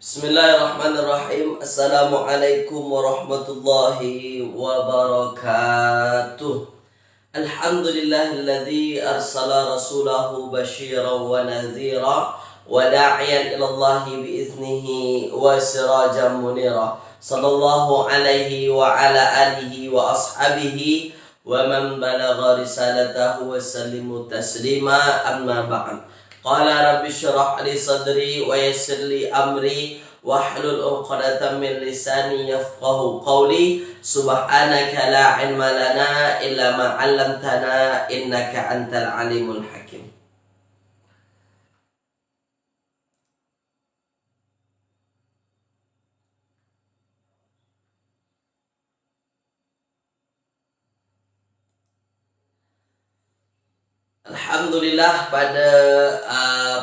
Bismillahirrahmanirrahim. Assalamualaikum warahmatullahi wabarakatuh. Alhamdulillahilladzi arsala rasulahu basyiran wa nadhira wa da'iyan ilallahi biiznihi wa sirajan munira. Sallallahu alaihi wa ala alihi wa ashabihi wa man balagha risalatahu wa sallimu taslima, amma ba'd. Qala rabbi syrah li sadri wa yassir li amri wahlul 'uqdatam min lisani yafqahu qawli. Subhanaka la ilma lana illa ma 'allamtana innaka antal alimul hakim. Alhamdulillah, pada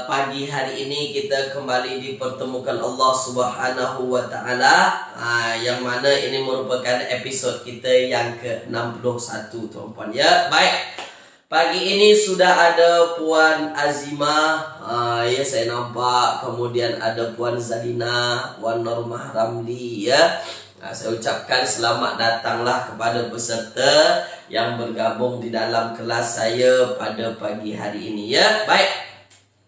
pagi hari ini kita kembali dipertemukan Allah Subhanahu wa taala, yang mana ini merupakan episod kita yang ke-61, tuan-puan ya. Baik. Pagi ini sudah ada Puan Azimah, ya saya nampak, kemudian ada Puan Zalina, Puan Normah Ramli ya. Saya ucapkan selamat datanglah kepada peserta yang bergabung di dalam kelas saya pada pagi hari ini ya. Baik.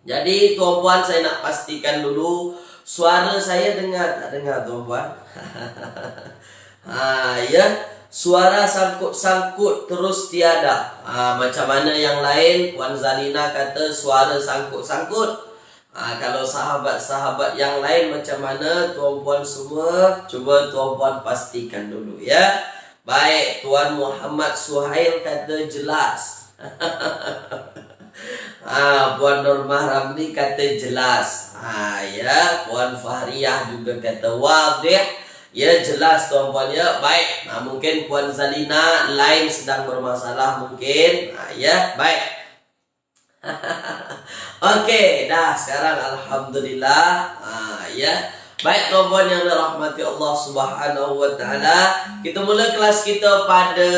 Jadi tuan-puan, saya nak pastikan dulu suara saya dengar tak dengar tuan-puan? Ya, suara sangkut-sangkut terus tiada. Macam mana yang lain? Puan Zalina kata suara sangkut-sangkut. Kalau sahabat-sahabat yang lain macam mana tuan-puan semua? Cuba tuan-puan pastikan dulu ya. Baik, Tuan Muhammad Suhail kata jelas. Puan Normah Ramli kata jelas. Ya, Puan Fahriyah juga kata wadih. Ya, jelas tuan-puan ya. Baik. Mungkin Puan Zalina line sedang bermasalah mungkin. Ya, baik. Oke, dah sekarang alhamdulillah. Ya. Baik tuan-puan yang dirahmati Allah Subhanahu wa taala, kita mula kelas kita pada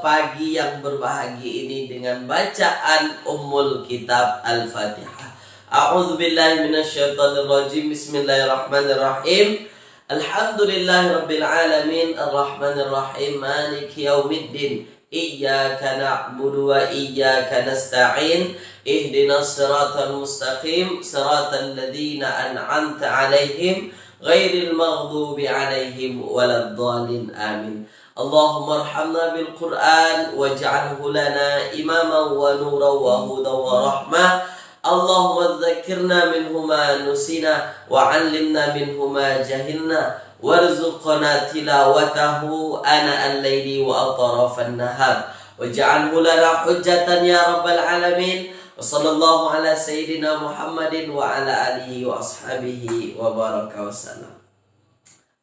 pagi yang berbahagia ini dengan bacaan Ummul Kitab Al-Fatihah. A'udzubillahi minasyaitonirrajim. Bismillahirrahmanirrahim. Alhamdulillahirabbil alamin arrahmanir rahim maliki yaumiddin. Iyyaka na'budu wa iyyaka nasta'in. Ihdinas siratal mustaqim, siratal ladzina an'amta 'alaihim ghairil maghdubi 'alaihim waladdallin. Amin. Allahumma arhamna bil Qur'an waj'alhu lana imaman wa nuran wa hudan wa rahmah. Allahumma dzakkirna minhu ma nusina wa 'allimna minhu ma jahilna warzuqna tilawatahu ana al-laili wa atrafan nahar waj'alhu lana hujjatan ya rabbal alamin. Wassallallahu ala sayyidina Muhammadin wa ala alihi wa ashabihi wa baraka wasallam.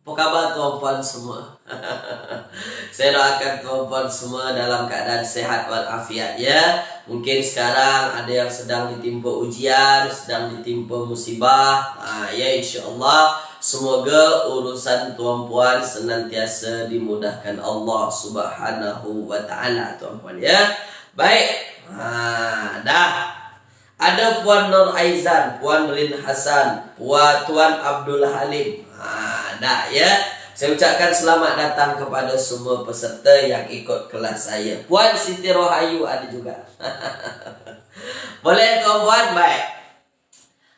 Apa kabar tuan-puan semua? Saya doakan tuan-puan semua dalam keadaan sehat walafiat ya. Mungkin sekarang ada yang sedang ditimpa ujian, sedang ditimpa musibah. Ya, insyaAllah semoga urusan tuan-puan senantiasa dimudahkan Allah Subhanahu wa ta'ala tuan-puan ya. Baik. Dah. Ada Puan Nur Aizan, Puan Rin Hasan, Tuan Abdul Halim. Dah ya. Saya ucapkan selamat datang kepada semua peserta yang ikut kelas saya. Puan Siti Rohayu ada juga. Boleh tuan-puan? Baik.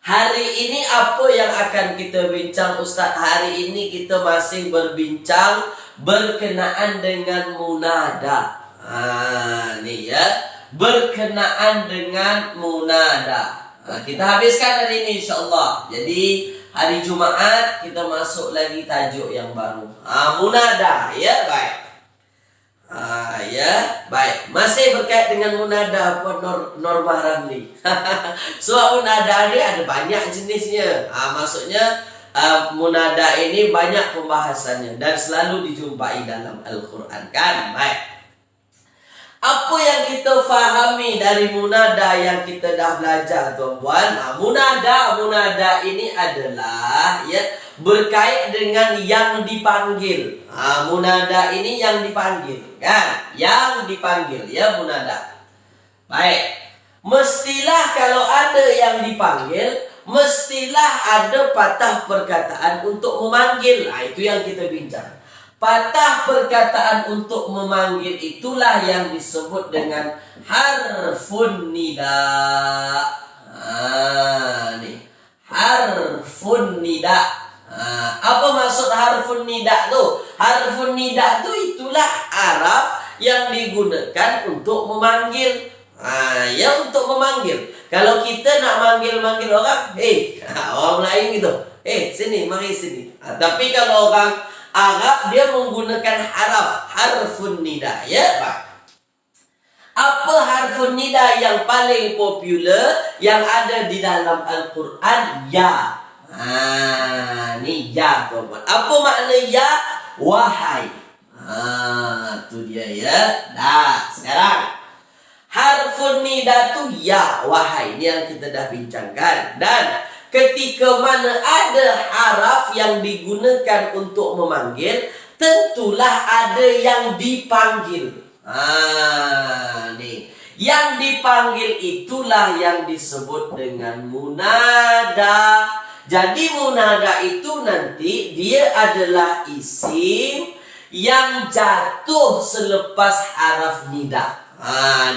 Hari ini apa yang akan kita bincang Ustaz? Hari ini kita masih berbincang berkenaan dengan munada. Ni ya. Berkenaan dengan munada. Kita habiskan hari ini insyaAllah. Jadi hari Jumaat kita masuk lagi tajuk yang baru. Munada ya. Baik. Ya. Baik. Masih berkait dengan munada Puan Normah Ramli. Sebab munada ni ada banyak jenisnya. Maksudnya munada ini banyak pembahasannya dan selalu dijumpai dalam Al-Quran kan. Baik. Apa yang kita fahami dari munada yang kita dah belajar tuan-puan? Munada ini adalah ya berkait dengan yang dipanggil. Munada ini yang dipanggil kan? Yang dipanggil ya munada. Baik. Mestilah kalau ada yang dipanggil, mestilah ada patah perkataan untuk memanggil. Nah, itu yang kita bincang. Patah perkataan untuk memanggil itulah yang disebut dengan harfun nida. Nih, harfun nida. Apa maksud harfun nida tuh? Harfun nida tuh itulah araf yang digunakan untuk memanggil. Ya untuk memanggil. Kalau kita nak manggil-manggil orang, orang lain gitu, sini, mari sini. Tapi kalau orang Arab dia menggunakan harfun nida, ya Pak. Apa harfun nida yang paling populer yang ada di dalam Al-Quran? Ya. Ini ya, teman. Apa makna ya? Wahai. Itu dia ya. Nah, sekarang harfun nida tu ya, wahai. Ini yang kita dah bincangkan. Dan ketika mana ada haraf yang digunakan untuk memanggil, tentulah ada yang dipanggil. Nih. Yang dipanggil itulah yang disebut dengan munada. Jadi munada itu nanti dia adalah isim yang jatuh selepas haraf nida.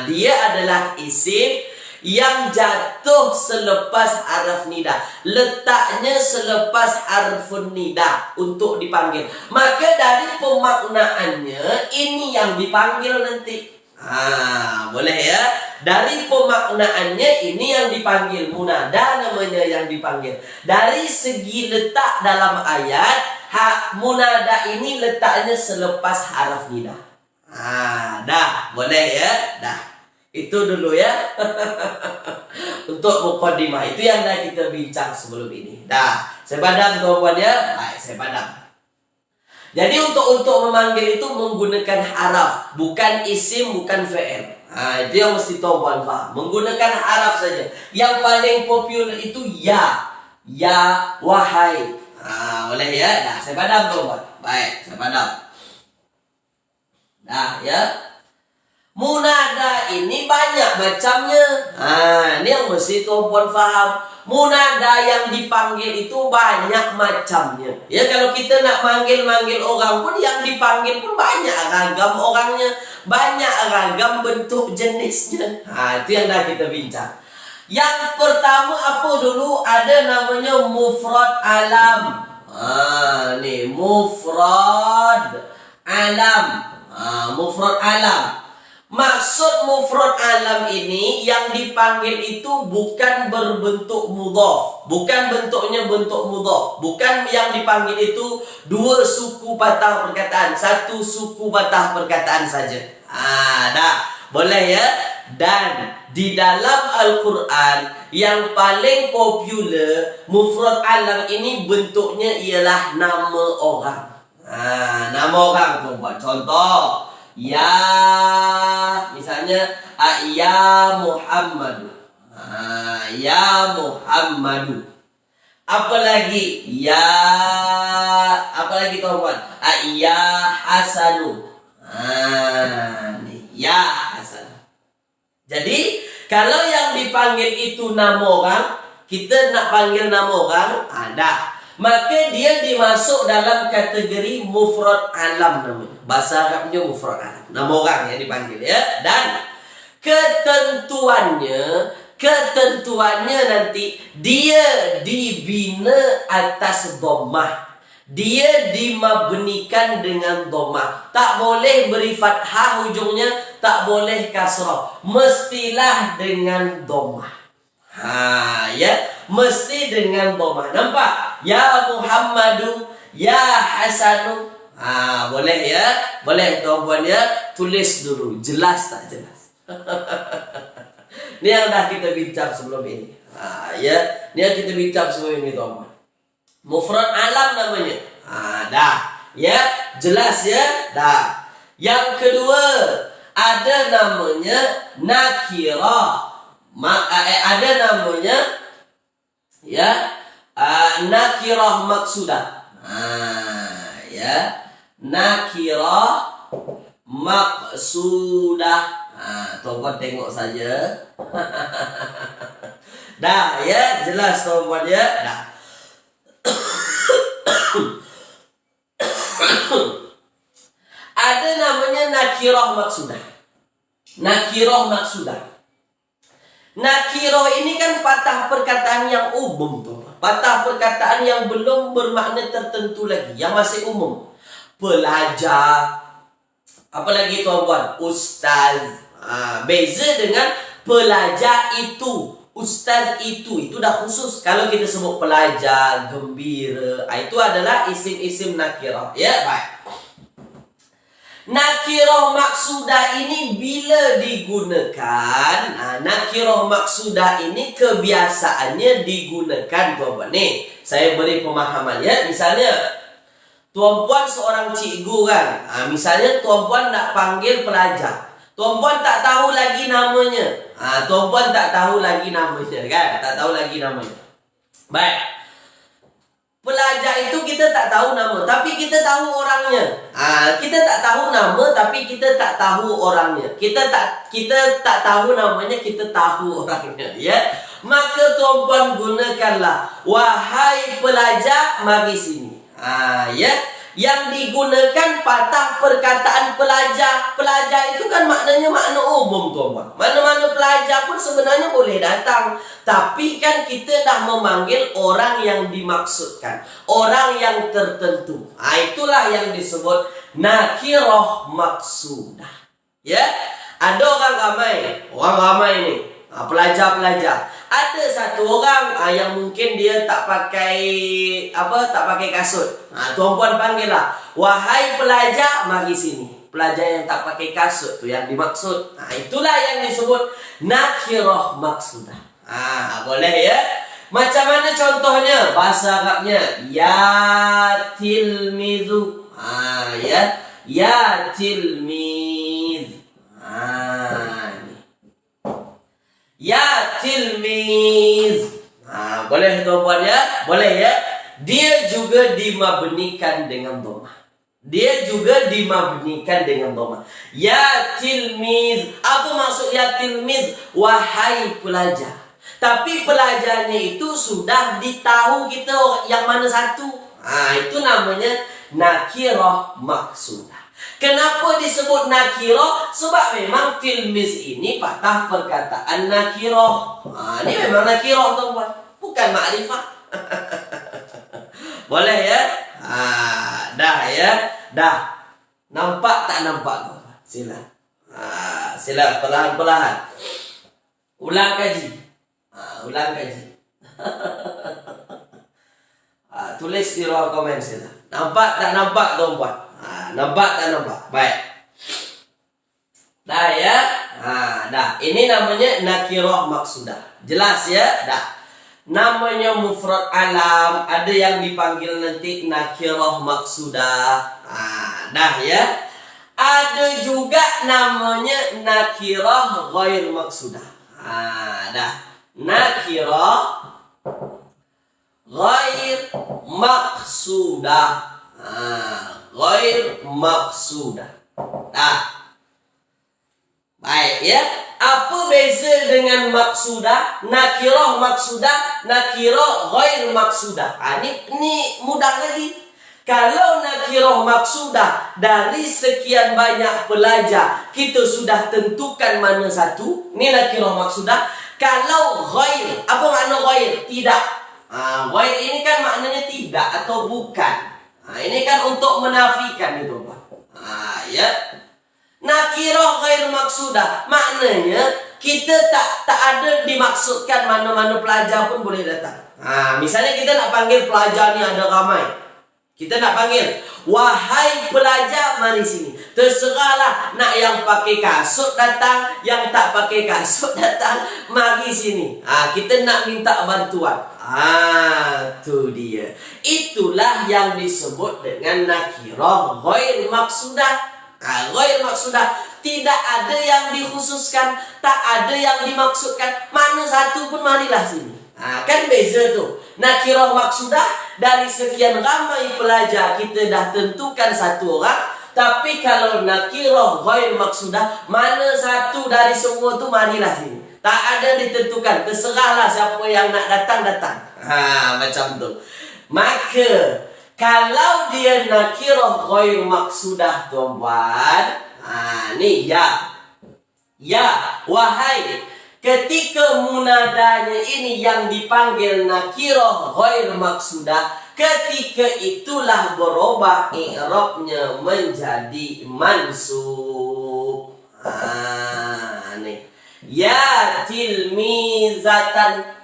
Dia adalah isim yang jatuh selepas harf nida. Letaknya selepas harfun nida untuk dipanggil. Maka dari pemaknaannya ini yang dipanggil nanti. Boleh ya. Dari pemaknaannya ini yang dipanggil. Munada namanya yang dipanggil. Dari segi letak dalam ayat, munada ini letaknya selepas harf nida. Dah, boleh ya? Dah. Itu dulu ya. Untuk mukadimah itu yang dah kita bincang sebelum ini. Dah, saya padam tuan ya. Baik, saya padam. Jadi untuk memanggil itu menggunakan haraf, bukan isim, bukan fi'il. Itu yang mesti tuan faham. Menggunakan haraf saja. Yang paling populer itu ya. Ya, wahai. Boleh ya? Dah, saya padam tuan. Baik, saya padam. Nah ya, munada ini banyak macamnya. Ini yang mesti tuan faham. Munada yang dipanggil itu banyak macamnya. Ya kalau kita nak manggil orang pun yang dipanggil pun banyak ragam orangnya, banyak ragam bentuk jenisnya. Itu yang dah kita bincang. Yang pertama apa dulu? Ada namanya mufrad alam. Nih mufrad alam. Mufrad alam. Maksud mufrad alam ini yang dipanggil itu bukan berbentuk mudhaf, bukan bentuknya bentuk mudhaf, bukan yang dipanggil itu dua suku patah perkataan, satu suku patah perkataan saja. Dah, boleh ya. Dan di dalam Al-Quran yang paling populer mufrad alam ini bentuknya ialah nama orang. Nama orang tu buat contoh. Ya, misalnya ya Muhammadu. Ya Muhammadu. Apalagi ya, apalagi kawan? Ya Hasanu. Ya Hasan. Jadi kalau yang dipanggil itu nama orang, kita nak panggil nama orang, ada. Maka dia dimasuk dalam kategori mufrad alam namanya. Bahasa Arabnya mufrad alam. Nama orang yang dipanggil ya. Dan ketentuannya nanti dia dibina atas dhammah. Dia dimabnikan dengan dhammah. Tak boleh beri fathah ujungnya, tak boleh kasrah. Mestilah dengan dhammah. Ya, mesti dengan dhammah. Nampak? Ya Muhammadu, ya Hasanu. Boleh ya? Boleh tuan-tuan ya? Tulis dulu, jelas tak jelas? Ini yang dah kita bincang sebelum ini. Ya, ini yang kita bincang sebelum ini tuan-tuan. Mufrad alam namanya. Dah. Ya, jelas ya? Dah. Yang kedua, ada namanya nakirah. Ada namanya ya nakirah maksudah. Ya, nakirah maksudah. Tuan-tuan tengok saja. Dah ya, jelas tuan-tuan ya. Dah. Ada namanya nakirah maksudah. Nakirah maksudah. Nakirah ini kan patah perkataan yang umum tuh. Patah perkataan yang belum bermakna tertentu lagi, yang masih umum. Pelajar, apalagi tuan-tuan, ustaz. Beza dengan pelajar itu, ustaz itu dah khusus. Kalau kita sebut pelajar, gembira, itu adalah isim-isim nakirah. Ya, baik. Nakirah maksudah ini bila digunakan, nakirah maksudah ini kebiasaannya digunakan tuan-puan. Nih, saya beri pemahaman ya. Misalnya, tuan-puan seorang cikgu kan. Misalnya tuan-puan nak panggil pelajar. Tuan-puan tak tahu lagi namanya. Tuan-puan tak tahu lagi namanya kan? Tak tahu lagi namanya. Baik. Pelajar itu kita tak tahu nama, tapi kita tahu orangnya. Kita tak tahu nama, tapi kita tak tahu orangnya. Kita tak tahu namanya, kita tahu orangnya. Ya, maka tuan-puan gunakanlah wahai pelajar, mari sini. Ya, yang digunakan patah perkataan pelajar. Pelajar itu kan maknanya makna umum tuan-puan. Mana-mana pelajar pun sebenarnya boleh datang. Tapi kan kita dah memanggil orang yang dimaksudkan, orang yang tertentu. Itulah yang disebut nakirah maksudah. Ya, ada orang ramai ni, pelajar-pelajar. Ada satu orang yang mungkin dia tak pakai kasut. Tuan-puan panggil lah, wahai pelajar, mari sini. Pelajar yang tak pakai kasut tu yang dimaksud. Itulah yang disebut nakirah maksudah. Boleh ya. Macam mana contohnya? Bahasa Arabnya ya tilmizu. Ya tilmiz. Ya tilmiz. Boleh tuan-puan ya? Boleh ya. Dia juga dimabnikan dengan dhamma. Dia juga dimabnikan dengan dhamma. Ya tilmiz. Apa maksud ya tilmiz? Wahai pelajar. Tapi pelajarnya itu sudah ditahu kita yang mana satu. Itu namanya nakirah maksudah. Kenapa disebut nakirah? Sebab memang tilmiz ini patah perkataan nakirah. Ini memang nakirah tuan-tuan, bukan makrifah. Boleh ya? Dah ya? Dah. Nampak tak nampak tuan-tuan? Sila. Sila perlahan-perlahan. Ulang kaji. Ulang kaji. Tulis di ruang komen sila. Nampak tak nampak tuan-puan? Nampak tak nampak? Baik. Dah ya? Dah. Ini namanya nakirah maksudah. Jelas ya? Dah. Namanya mufrad alam. Ada yang dipanggil nanti nakirah maksudah. Dah ya? Ada juga namanya nakirah ghair maksudah. Dah. Nakirah ghair maksudah. Ghair maksudah. Baik ya. Apa beza dengan maksudah? Nakirah maksudah, nakirah ghair maksudah. Ini mudah lagi. Kalau nakirah maksudah dari sekian banyak pelajar kita sudah tentukan mana satu, ini nakirah maksudah. Kalau ghair, apa makna ghair? Tidak. Ghair ini kan maknanya tidak atau bukan. Ini kan untuk menafikan itu, Pak. Ya. Nakirah ghair maksudah maknanya kita tak ada dimaksudkan mana-mana pelajar pun boleh datang. Misalnya kita nak panggil pelajar ni ada ramai. Kita nak panggil, wahai pelajar, mari sini. Terserahlah nak yang pakai kasut datang, yang tak pakai kasut datang, mari sini. Kita nak minta bantuan. Tu dia. Itulah yang disebut dengan nakirah ghair maksudah. Ghair maksudah, tidak ada yang dikhususkan, tak ada yang dimaksudkan. Mana satu pun marilah sini. Kan beza tu. Nakirah maksudah dari sekian ramai pelajar kita dah tentukan satu orang. Tapi kalau nakirah ghair maksudah, mana satu dari semua tu marilah sini. Tak ada ditentukan. Terserahlah siapa yang nak datang. Macam tu. Maka kalau dia nakirah ghair maksudah tuan-tuan, ni ya, wahai, ketika munadanya ini yang dipanggil nakirah ghair maksudah, ketika itulah berubah i'rabnya menjadi mansub. Ni ya tilmizatan.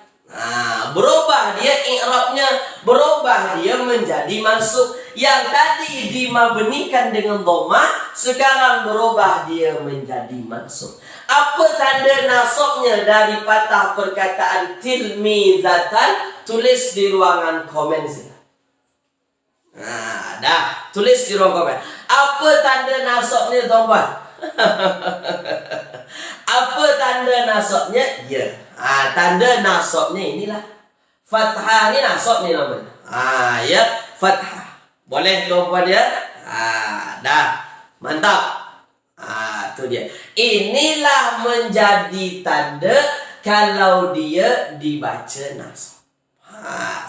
Berubah dia i'rabnya, berubah dia menjadi mansub. Yang tadi dimabnikan dengan dhammah, sekarang berubah dia menjadi mansub. Apa tanda nasabnya dari patah perkataan tilmizatan? Tulis di ruangan komen sini. Dah, tulis di ruang komen. Apa tanda nasabnya, tuan-tuan? Apa tanda nasabnya? Ya. Tanda nasabnya inilah. Fathah ni nasab ni namanya. Ya, fathah. Boleh tuan-tuan ya? Dah. Mantap. Tu dia. Inilah menjadi tanda kalau dia dibaca nasab.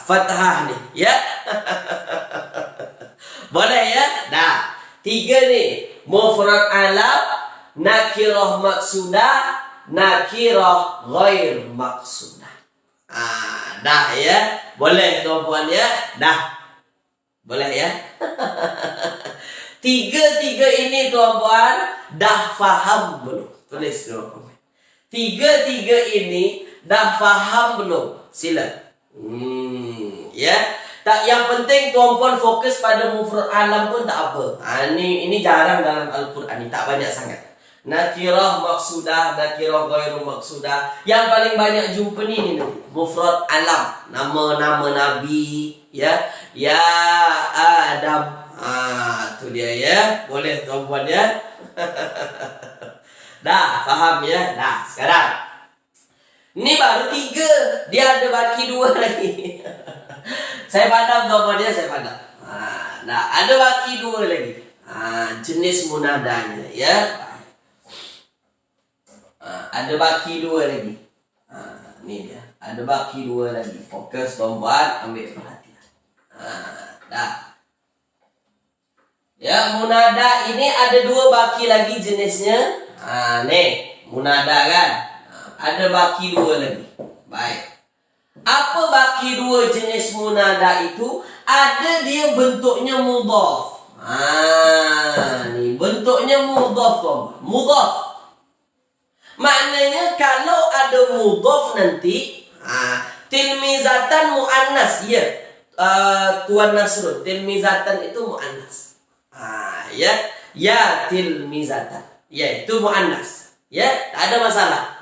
Fathah ni, ya. Boleh ya? Dah. 3 ni. Mufrad alam, nakirah maksudah, nakirah ghair maksudah. Dah ya. Boleh tuan-puan ya. Dah. Boleh ya. Tiga ini tuan-puan dah faham belum? Tulis dulu. 3 ini dah faham belum? Sila. Ya. Tak, yang penting tuan-puan fokus pada mufrad alam pun tak apa. Ini jarang dalam Al-Quran ni, tak banyak sangat. Nakirah maksudah, nakirah ghairu maksudah. Yang paling banyak jumpa ni mufrad alam, nama-nama nabi, ya. Ya Adam. Tu dia ya. Boleh tuan-puan ya. Dah, faham ya? Dah, sekarang. Ini baru 3. Dia ada baki 2 lagi. Saya pandang tuan-puan ya, saya pandang. Nah, ada baki 2 lagi. Jenis munadanya ya. Ada baki 2 lagi. Ni dia. Ada baki 2 lagi. Fokus tuan-puan, ambil perhatian. Dah. Ya, munada ini ada 2 baki lagi jenisnya. Nih, munada kan. Ada baki 2 lagi. Baik. Apa baki 2 jenis munada itu? Ada dia bentuknya mudhaf. Ni bentuknya mudhaf tuan. Mudhaf. Maknanya kalau ada mudhaf nanti, tilmizatan muannas, ya. Tuan Nasrul, tilmizatan itu muannas. Ya, ya tilmizatan. Ya, itu muannas. Ya, tak ada masalah.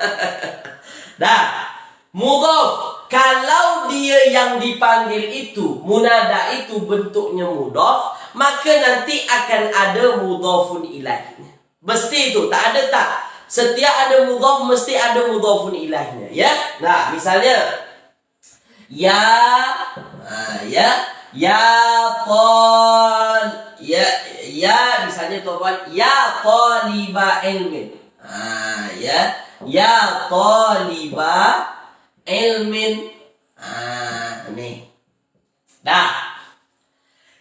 Dah. Mudhaf. Kalau dia yang dipanggil itu, munada itu bentuknya mudhaf, maka nanti akan ada mudhafun ilaihnya. Mesti itu, tak ada tak. Setiap ada mudhaf mesti ada mudhafun ilaihnya, ya. Nah, misalnya ya misalnya tuan-tuan, ya taliba ilmin. Ya taliba ilmin. Nih. Dah.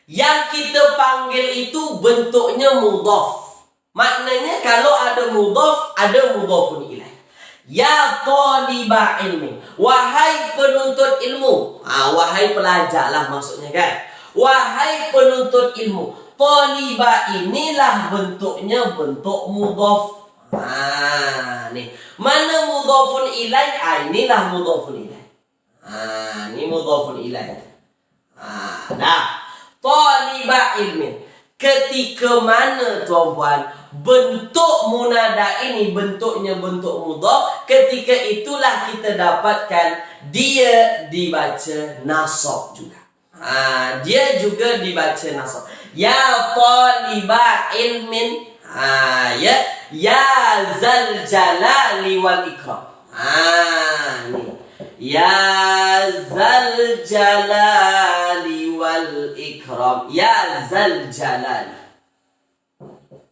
Yang kita panggil itu bentuknya mudhaf. Maknanya kalau ada mudhaf, ada mudhafun ilaih. Ya taliba ilmin. Wahai penuntut ilmu. Wahai pelajar lah maksudnya kan. Wahai penuntut ilmu. Taliba inilah bentuknya bentuk mudhaf. Nih. Mana mudhafun ilaih? Inilah mudhafun ilaih. Ini mudhafun ilaih. Dah. Taliba ilmin. Ketika mana tuan-puan bentuk munada ini bentuknya bentuk mudhaf, ketika itulah kita dapatkan dia dibaca nasab juga. Dia juga dibaca nasab. Ya taliba ilmin. Ya zal jalali wal ikram. Nih. Ya zal jalali wal ikram. Ya zal jalali.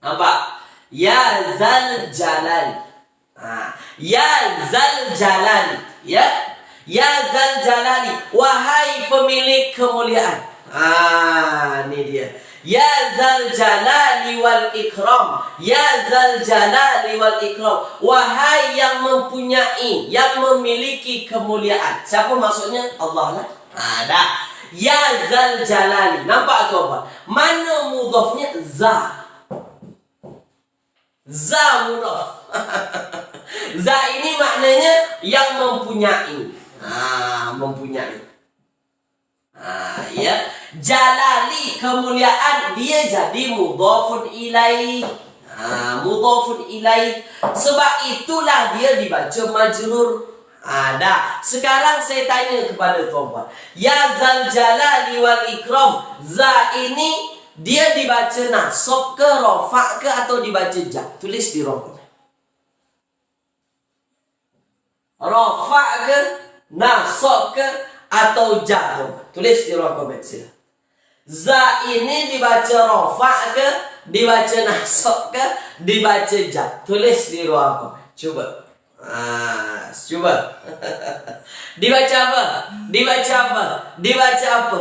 Nampak? Ya zal jalali. Ya Zal Jalali, ya Zal Jalali, wahai pemilik kemuliaan. Ini dia. Ya Zal Jalali wal Ikram, ya Zal Jalali wal Ikram, wahai yang mempunyai, yang memiliki kemuliaan. Siapa maksudnya? Allah lah. Ada. Ya Zal Jalali. Nampak tu apa? Mana mudhafnya? Za. Za mudhaf. Za ini maknanya yang mempunyai. Mempunyai. Ya. Jalali kemuliaan, dia jadi mudhafun ilaih. Mudhafun ilaih. Sebab itulah dia dibaca majrur. Ada. Sekarang saya tanya kepada tuan-tuan. Ya Zal Jalali wal Ikram. Za ini dia dibaca nasab ke, rafa' ke, atau dibaca jar? Tulis di ruang komen. Rafa' ke, nasab ke, atau jar? Tulis di ruang komen sila. Za ini dibaca rafa' ke, dibaca nasab ke, dibaca jar? Tulis di ruang komen. Coba. Coba. Dibaca apa? Dibaca apa? Dibaca apa?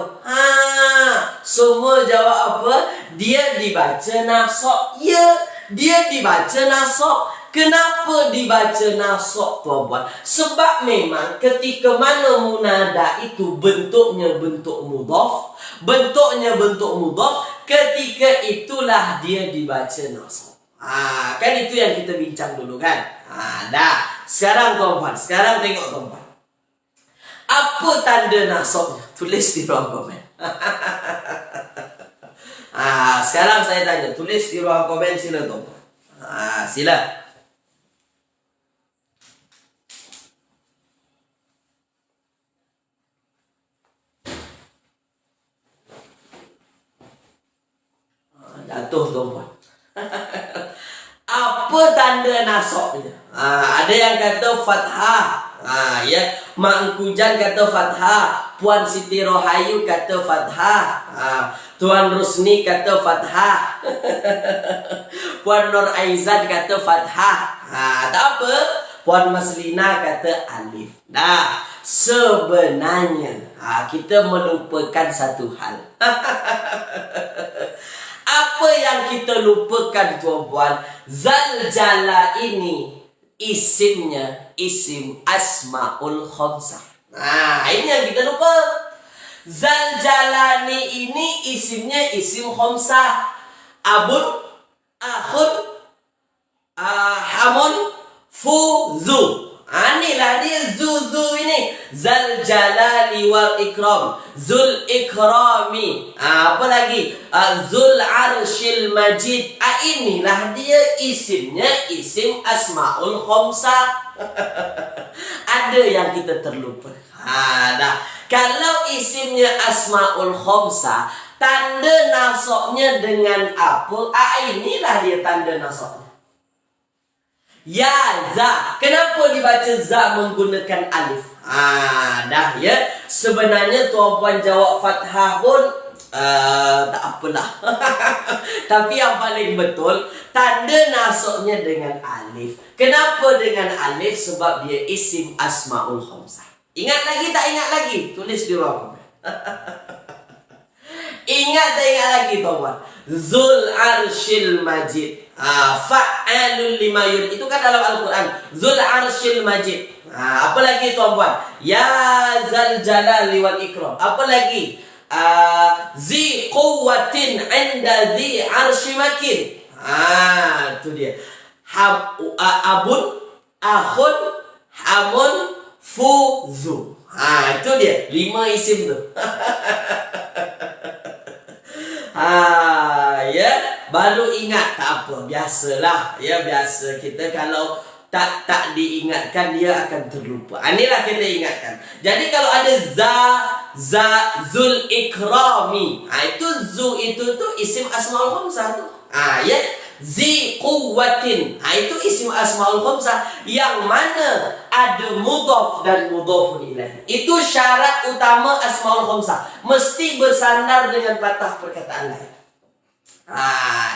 Semua jawab apa? Dia dibaca nasab. Ya, dia dibaca nasab. Kenapa dibaca nasab, tuan-tuan? Sebab memang ketika mana munada itu bentuknya bentuk mudhaf, ketika itulah dia dibaca nasab. Kan itu yang kita bincang dulu kan? Dah. Sekarang tuan-tuan, sekarang tengok tuan-tuan. Apa tanda nasabnya? Tulis di ruang komen. Sekarang saya tanya, tulis di ruang komen sila tuan-tuan. Sila. Jatuh tuan-tuan. Apa tanda nasabnya? Ada yang kata fathah. Ya, Mak Engkujan kata fathah, Puan Siti Rohayu kata fathah, Tuan Rusni kata fathah, Puan Nur Aizan kata fathah. Tak apa, Puan Maslina kata alif. Nah, sebenarnya kita melupakan satu hal. Apa yang kita lupakan, tuan-puan? Zal Jala ini isimnya isim asmaul khamsah. Ini yang kita lupa. Zal Jalani ini isimnya isim khamsah. Abun, akhun, hamun, fuzu. Inilah dia zu ini. Zal Jalali wal Ikram, Zul Ikrami. Apa lagi? Zul Arshil Majid. Inilah dia isimnya isim asmaul khamsah. Ada yang kita terlupa. Dah. Kalau isimnya asmaul khamsah, tanda nasabnya dengan apa? Inilah dia tanda nasabnya. Ya za. Kenapa dibaca za menggunakan alif? Dah ya. Sebenarnya tuan-puan jawab fathah pun tak apalah. Tapi yang paling betul, tanda nasabnya dengan alif. Kenapa dengan alif? Sebab dia isim asmaul khamsah. Ingat lagi tak ingat lagi? Tulis di ruang komen. Ingat tak ingat lagi, tuan-puan? Zul Arshil Majid. Fa'alul lima yurid. Itu kan dalam Al-Quran. Zul Arshil Majid. Apa lagi, tuan-puan? Ya Zal Jalali wal Ikram. Apa lagi? Zi quwwatin inda zi arshi makin. Itu dia. Abun, akhun, hamun, fuzu. Itu dia. 5 isim tu. Ya, baru ingat tak apa, biasalah. Ya, biasa kita kalau tak diingatkan dia akan terlupa. Inilah kita ingatkan. Jadi kalau ada zul ikrami, itu zu itu tu isim asmaul khamsah tu. Ya, zi quwwatin, itu isim asmaul khamsah yang mana ada mudhaf dan mudhafun ilaih. Itu syarat utama asmaul khamsah, mesti bersandar dengan patah perkataan lain.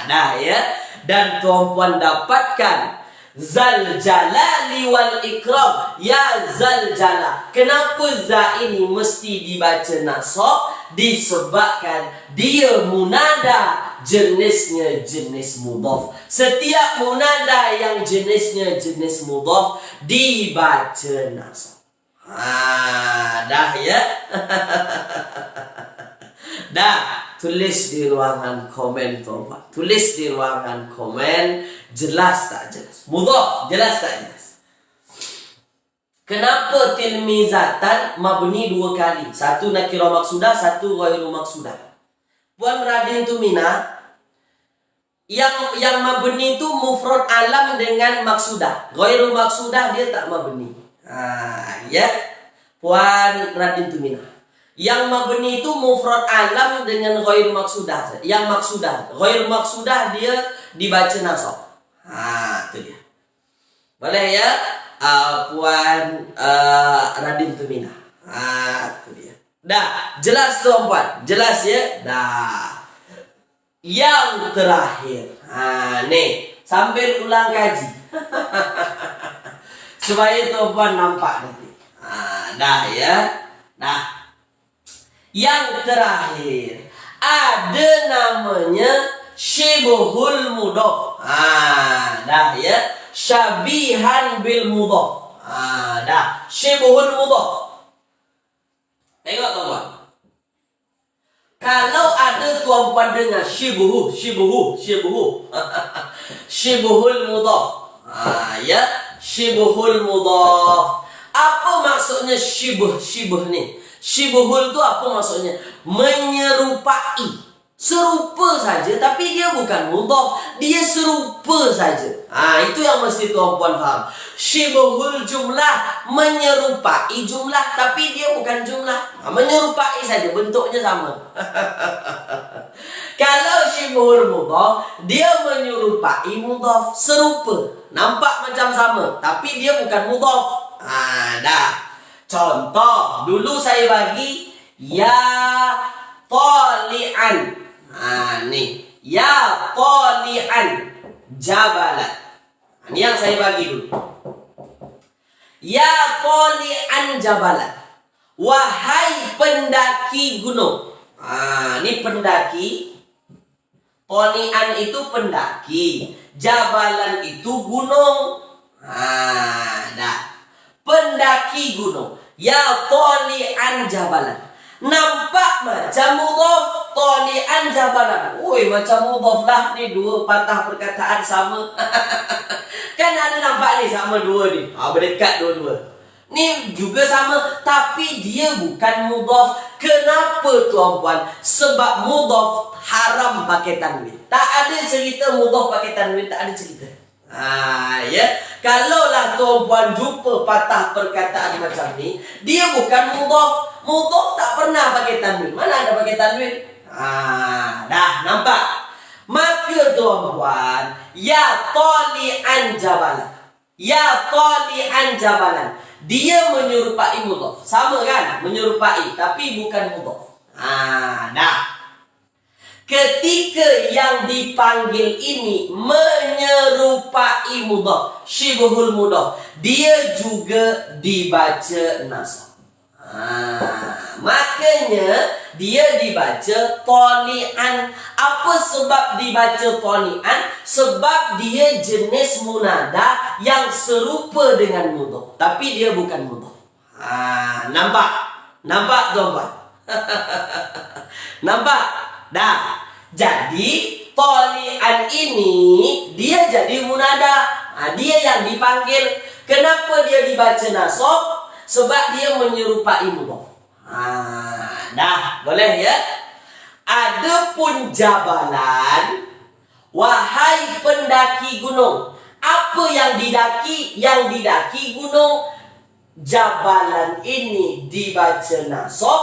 Dah ya. Dan tuan-puan dapatkan Zal jalali wal ikram. Ya zal jalal. Kenapa za ini mesti dibaca nasab? Disebabkan dia munada, jenisnya jenis mudhaf. Setiap munada yang jenisnya jenis mudhaf dibaca nasab. Dah ya. Dah, tulis di ruangan komen tuan. Tulis di ruangan komen, jelas tak jelas? Mudhaf jelas tak jelas? Kenapa tilmizatan mabni dua kali? Satu nakirah maksudah, satu ghairu maksudah. Puan Radin Tumina, yang mabni itu mufrad alam dengan maksudah. Ghairu maksudah dia tak mabni. Ya. Puan Radin Tumina. Yang mabni itu mufrad alam dengan ghairu maksudah. Yang maksudah, ghairu maksudah dia dibaca nasab. Itu dia. Boleh ya? Puan Radin Tumina. Itu dia. Dah, jelas tuan puan? Jelas ya? Dah. Yang terakhir. Nih, sambil ulang kaji. Supaya tuan puan nampak nanti. Dah ya. Dah. Yang terakhir ada namanya syibhul mudhaf. Dah ya. Syabihan bil mudhaf. Dah. Syibhul mudhaf. Tengok tuan-tuan. Kalau ada tuan-tuan dengar syibhu. Syibhul mudhaf. Ya. Syibhul mudhaf. Apa maksudnya syibh ni? Syibhul itu apa maksudnya? Menyerupai. Serupa saja, tapi dia bukan mudhaf. Dia serupa saja. Itu yang mesti tuan-puan faham. Syibhul jumlah, menyerupai jumlah, tapi dia bukan jumlah. Menyerupai saja, bentuknya sama. Kalau syibhul mudhaf, dia menyerupai mudhaf, serupa. Nampak macam sama, tapi dia bukan mudhaf. Dah. Contoh, dulu saya bagi ya tali'an. Nih, ya tali'an jabalan. Ini yang saya bagi dulu. Ya tali'an jabalan. Wahai pendaki gunung. Ini pendaki. Tali'an itu pendaki. Jabalan itu gunung. Dah. Pendaki gunung. Ya tali'an jabalan. Nampak macam mudhaf, tali'an jabalan. Macam mudhaf lah. Ni dua patah perkataan sama. Kan ada nampak ni sama dua ni. Berdekat dua-dua. Ni juga sama, tapi dia bukan mudhaf. Kenapa tuan-puan? Sebab mudhaf haram pakai tanwin. Tak ada cerita mudhaf pakai tanwin, tak ada cerita. Ya. Kalaulah tuan-puan jumpa patah perkataan macam ni, dia bukan mudhaf. Mudhaf tak pernah pakai tanwin. Mana ada pakai tanwin? Dah nampak. Maka tuan-puan, ya tali'an jabalan. Ya tali'an jabalan. Dia menyerupai mudhaf. Sama kan? Menyerupai, tapi bukan mudhaf. Dah. Ketika yang dipanggil ini menyerupai mudhaf, syibhul mudhaf, dia juga dibaca nasab. Makanya dia dibaca tali'an. Apa sebab dibaca tali'an? Sebab dia jenis munada yang serupa dengan mudhaf, tapi dia bukan mudhaf. Nampak? Nampak tuan-tuan? Nampak? Dah. Jadi tali'an ini dia jadi munada. Dia yang dipanggil. Kenapa dia dibaca nasab? Sebab dia menyerupai mudhaf. Dah, boleh ya? Adapun jabalan, wahai pendaki gunung. Apa yang didaki? Yang didaki gunung. Jabalan ini dibaca nasab.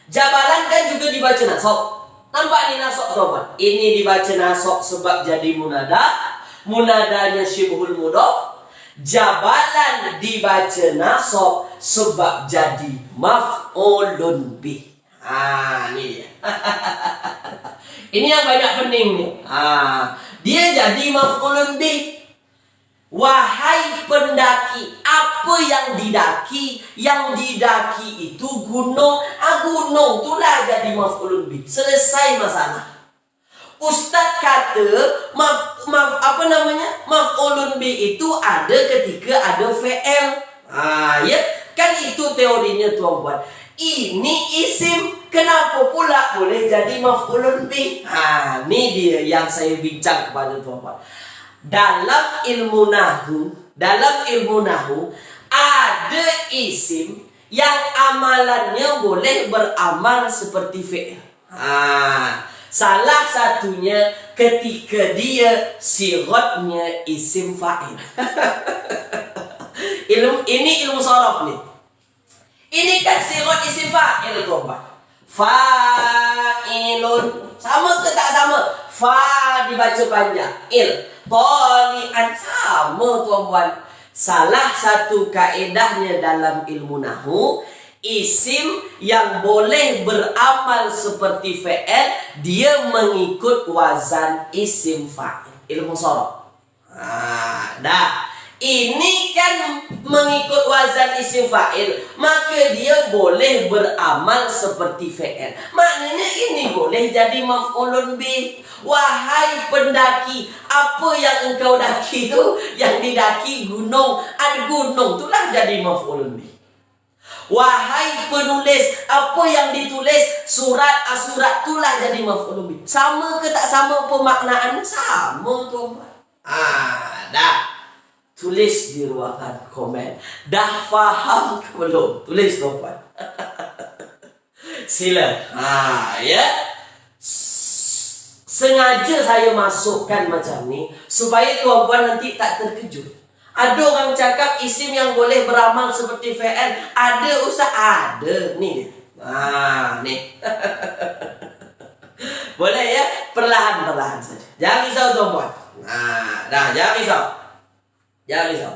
Jabalan kan juga dibaca nasab. Nampak ni nasab tuan-tuan? Ini dibaca nasab sebab jadi munada. Munadanya syibhul mudhaf. Jabalan dibaca nasab sebab jadi maf'ulun bih. Ini dia. Ini yang banyak pening ni. Dia jadi maf'ulun bih. Wahai pendaki, apa yang didaki? Yang didaki itu gunung. Gunung itulah jadi maf'ulun bih. Selesai masalah. Ustadz kata maf'ulun bih itu ada ketika ada VL. Ya, kan itu teorinya tuan-tuan. Ini isim, kenapa pula boleh jadi maf'ulun bih? Ini dia yang saya bincang kepada tuan-tuan. Dalam ilmu nahu ada isim yang amalannya boleh beramal seperti fi'il. Salah satunya ketika dia sigatnya isim fa'il. Ini ilmu sorof nih. Ini kan sigat isim fa'il tuan-tuan. Fa'ilun. Sama ke tak sama? Fa dibaca panjang. Tolian. Sama tuan-tuan. Salah satu kaedahnya dalam ilmu nahu, isim yang boleh beramal seperti fi'il, dia mengikut wazan isim fa'il. Ilmu sorof. Ini kan mengikut wazan isim fa'il, maka dia boleh beramal seperti fi'il. Maknanya ini boleh jadi maf'ulun bih. Wahai pendaki, apa yang engkau daki itu? Yang didaki gunung. Gunung itulah jadi maf'ulun bih. Wahai penulis, apa yang ditulis? Surat itulah jadi maf'ulun bih. Sama ke tak sama pemaknaannya? Sama tuan-tuan. Tulis di ruangan komen. Dah faham ke belum? Tulis tuan-tuan. Sila. Ya. Sengaja saya masukkan macam ni supaya tuan-tuan nanti tak terkejut. Ada orang cakap isim yang boleh beramal seperti fi'il. Ada ustaz? Ada. Ni. Ni. Boleh ya? Perlahan-perlahan saja. Jangan risau tuan-tuan. Jangan risau. Jangan risau.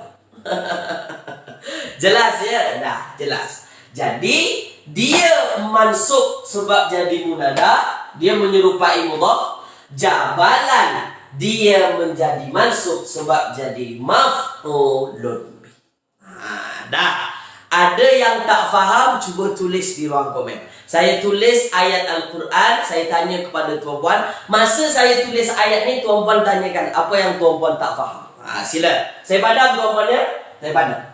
Jelas ya? Jelas. Jadi dia mansub sebab jadi munada, dia menyerupai mudhaf. Jabalan dia menjadi mansub sebab jadi maf'ulun bih. Ada yang tak faham, cuba tulis di ruang komen. Saya tulis ayat Al-Quran, saya tanya kepada tuan-puan. Masa saya tulis ayat ni, tuan-puan tanyakan apa yang tuan-puan tak faham. Sila. Saya padam tuan-puan ya. Saya padam.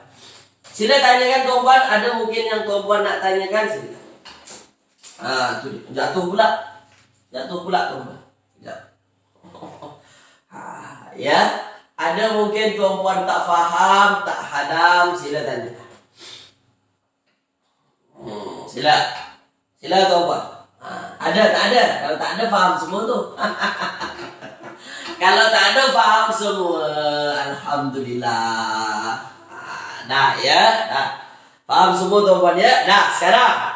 Sila tanyakan tuan-puan. Ada mungkin yang tuan-puan nak tanyakan. Sila. Jatuh pula tuan-puan. Ya. Ada mungkin tuan-puan tak faham, tak hadam. Sila tanyakan. Sila tuan-puan. Ada, tak ada? Kalau tak ada, faham semua tu. Kalau tak ada, faham semua. Alhamdulillah. Ya. Faham semua tuan-puan ya? Sekarang.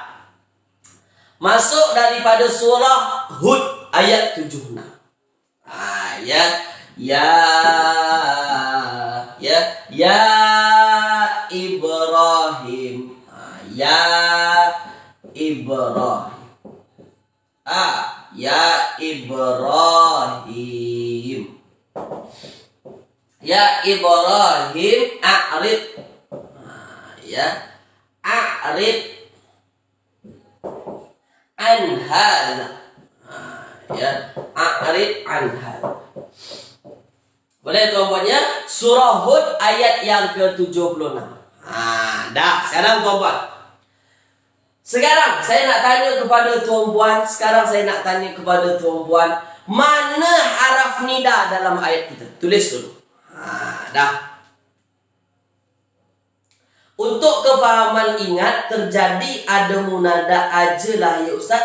Masuk daripada surah Hud ayat 76. Ya Ibrahim. Ya Ibrahim. Ya Ibrahim. Ya Ibrahim a'rid. A'rid an hadza. A'rid an hadza. Boleh tuan-puan ya? Surah Hud ayat yang ke-76. Sekarang tuan-puan. Sekarang saya nak tanya kepada tuan-puan. Mana haraf nida dalam ayat kita? Tulis dulu. Untuk kefahaman ingat, terjadi ada munada aja lah ya Ustaz.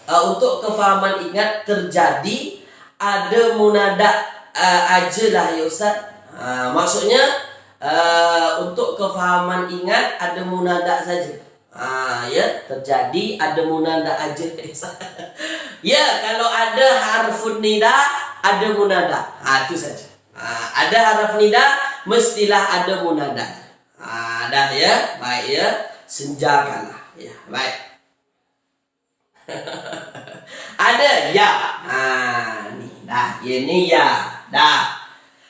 Untuk kefahaman ingat, terjadi ada munada aja lah ya Ustaz. Maksudnya untuk kefahaman ingat ada munada saja. Terjadi ada munada aja. Ya, kalau ada harfun nida ada munada. Itu saja. Ada harf nida mestilah ada munada. Ya, baik ya. Senjakanlah ya, baik. Ada ya. Ini ya.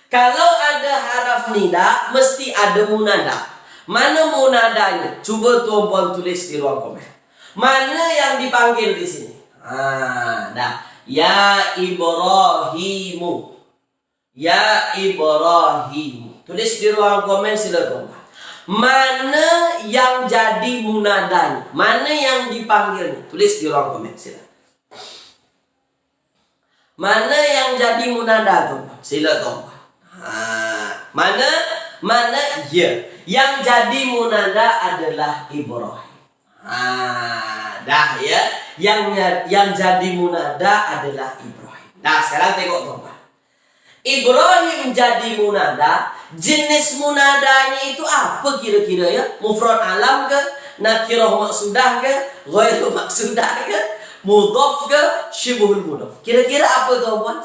Kalau ada haraf nida, mesti ada munada. Mana munadanya? Coba tuan-puan tulis di ruang komen. Mana yang dipanggil di sini? Dah. Ya Ibrahimu. Ya Ibrahimu. Tulis di ruang komen silakan. Mana yang jadi munadanya? Mana yang dipanggilnya? Tulis di ruang komen silakan. Mana yang jadi munada tuan? Silakan. Mana ya? Yang jadi munada adalah Ibrahim. Dah ya. Yang jadi munada adalah Ibrahim. Nah, sekarang tengok tuan. Ibrahim jadi munada. Jenis munadanya itu apa kira-kira ya? Mufrad alam ke? Nakirah maksudah ke? Ghairu maksudah ke? Mudhaf ke? Syibhul mudhaf. Kira-kira apa tuan-puan?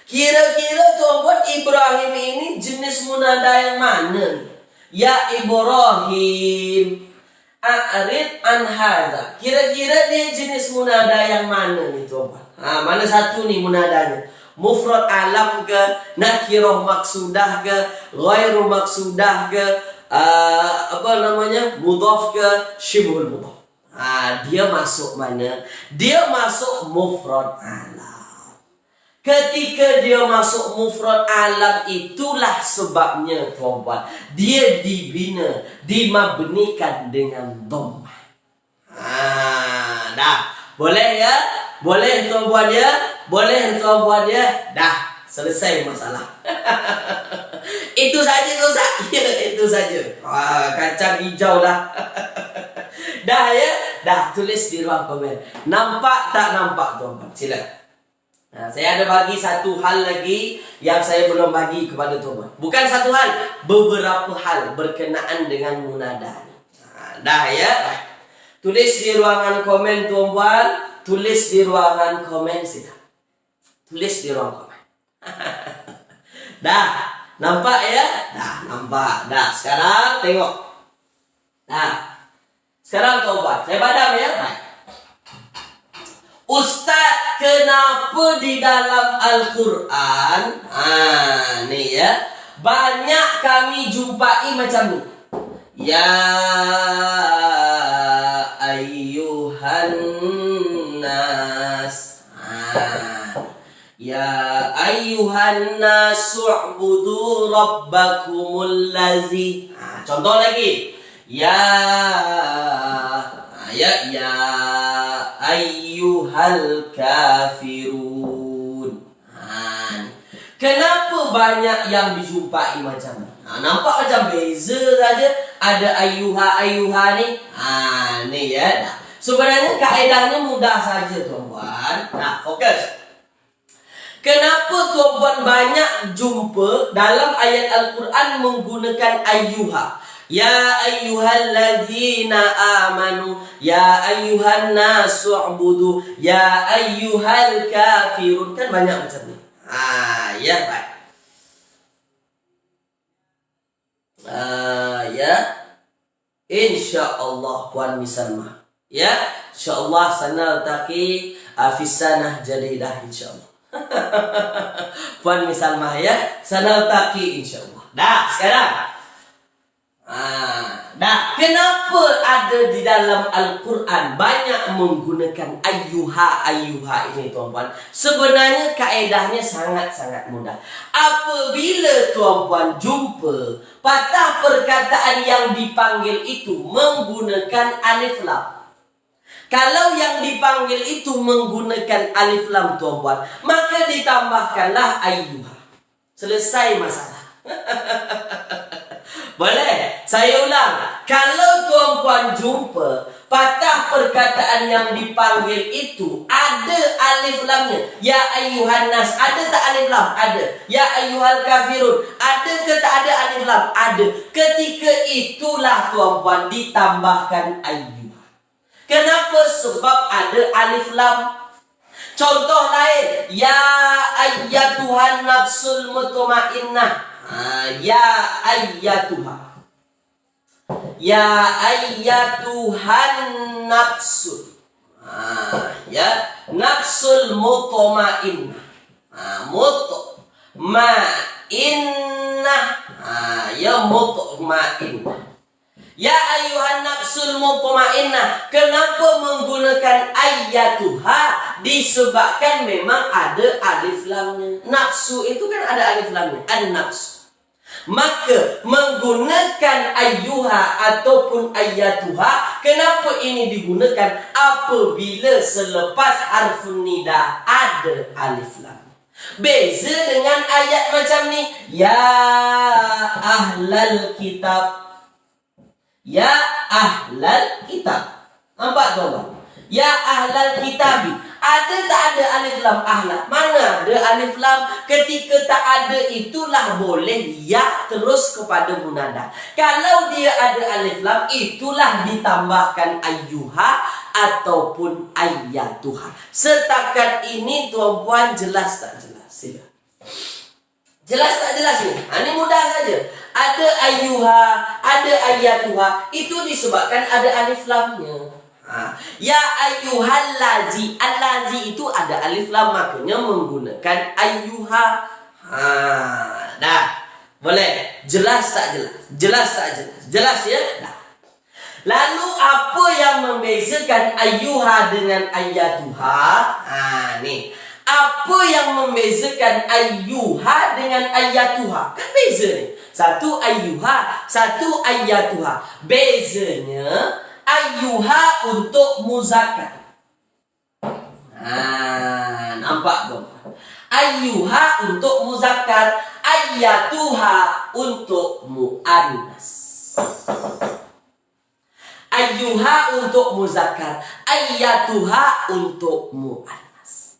Kira-kira tuan-puan Ibrahim ini jenis munada yang mana? Ya Ibrahim, a'rid an hadza. Kira-kira dia jenis munada yang mana nih tuan-puan? Mana satu nih munadanya? Mufrad alam ke? Nakirah maksudah ke? Ghairu maksudah ke? Mudhaf ke? Syibhul mudhaf. Dia masuk mana? Dia masuk mufrad alam. Ketika dia masuk mufrad alam, itulah sebabnya tuan-puan, dia dibina, dimabnikan dengan dhammah. Dah. Boleh ya? Boleh tuan-puan ya? Boleh tuan-puan ya? Dah, selesai masalah. Itu saja Ustaz. Ya, itu saja. Kacang hijau dah. Dah ya? Dah, tulis di ruang komen. Nampak tak nampak tuan-puan? Silakan. Nah, saya ada bagi satu hal lagi yang saya belum bagi kepada tuan-puan. Bukan satu hal, beberapa hal berkenaan dengan munada. Dah ya? Baik. Tulis di ruangan komen tuan-puan. Tulis di ruangan komen sih. Tulis di ruang komen. Dah, nampak ya? Dah, nampak. Dah, sekarang tengok. Nah, sekarang tuan-puan, saya padam ya. Baik. Ustaz, kenapa di dalam Al-Quran nih ya, banyak kami jumpai macam ni. Ya ayyuhan nas. Ya ayyuhan nas u'budu rabbakumul ladzi. Contoh lagi. Ya ayyuhal kafirun. Kenapa banyak yang dijumpai macam ni? Nampak macam beza saja. Ada ayyuha ni. Ni ya. Sebenarnya kaedahnya mudah saja tuan-puan. Nah, fokus. Kenapa tuan-puan banyak jumpa dalam ayat Al-Quran menggunakan ayyuha? Ya ayyuhalladzina amanu, ya ayyuhan nasu ubudu, ya ayyuhal kafirun. Kan banyak macam ni. Ya, baik. Ya. InsyaAllah Puan Misalmah. Ya, insyaAllah sanaltaqi fi sanah jadidah insyaAllah. Puan Misalmah ya, sanaltaqi insyaAllah. Dah, sekarang. Nah, kenapa ada di dalam Al-Quran banyak menggunakan ayyuha ini tuan-puan? Sebenarnya kaedahnya sangat-sangat mudah. Apabila tuan-puan jumpa patah perkataan yang dipanggil itu menggunakan alif lam. Kalau yang dipanggil itu menggunakan alif lam tuan-puan, maka ditambahkanlah ayyuha. Selesai masalah. Boleh? Saya ulang. Kalau tuan-puan jumpa patah perkataan yang dipanggil itu ada alif lamnya. Ya ayyuhan nas. Ada tak alif lam? Ada. Ya ayyuhal kafirun. Ada ke tak ada alif lam? Ada. Ketika itulah tuan-puan ditambahkan ayyuha. Kenapa? Sebab ada alif lam. Contoh lain. Ya ayyatuhan nafsul mutmainnah. Ya ayyatuha. Ya ayyatuhan nafsul. Ya nafsul mutmainnah. mutma'innah. Ya mutma'innah. Ya ayuhan nafsul mutmainnah. Kenapa menggunakan ayyatuha? Disebabkan memang ada alif lamnya. Nafsu itu kan ada alif lamnya, an-nafsu. Maka menggunakan ayyuha ataupun ayyatuha, kenapa ini digunakan? Apabila selepas harfun nida ada alif lam. Beza dengan ayat macam ni, ya ahlal kitab. Ya ahlal kitab. Nampak tuan-tuan? Ya ahlal kitabi. Ada tak ada alif lam ahlal? Mana ada alif lam? Ketika tak ada, itulah boleh ya terus kepada munada. Kalau dia ada alif lam, itulah ditambahkan ayyuha ataupun ayyatuha. Setakat ini tuan-puan jelas tak jelas? Sila. Jelas tak jelas ni? Ini mudah saja. Ada ayyuha, ada ayyatuha. Itu disebabkan ada alif lamnya. Ya ayyuhal lazi. Al-lazi itu ada alif lam, makanya menggunakan ayyuha. Dah. Boleh? Jelas tak jelas? Jelas tak jelas? Jelas ya? Dah. Lalu apa yang membezakan ayyuha dengan ayyatuha? Ni. Apa yang membezakan ayyuha dengan ayyatuha? Kan beza ni. Satu ayyuha, satu ayyatuha. Bezanya ayyuha untuk muzakkar. Nampak tu? Ayyuha untuk muzakkar, ayyatuha untuk muannas. Ayyuha untuk muzakkar, ayyatuha untuk muannas.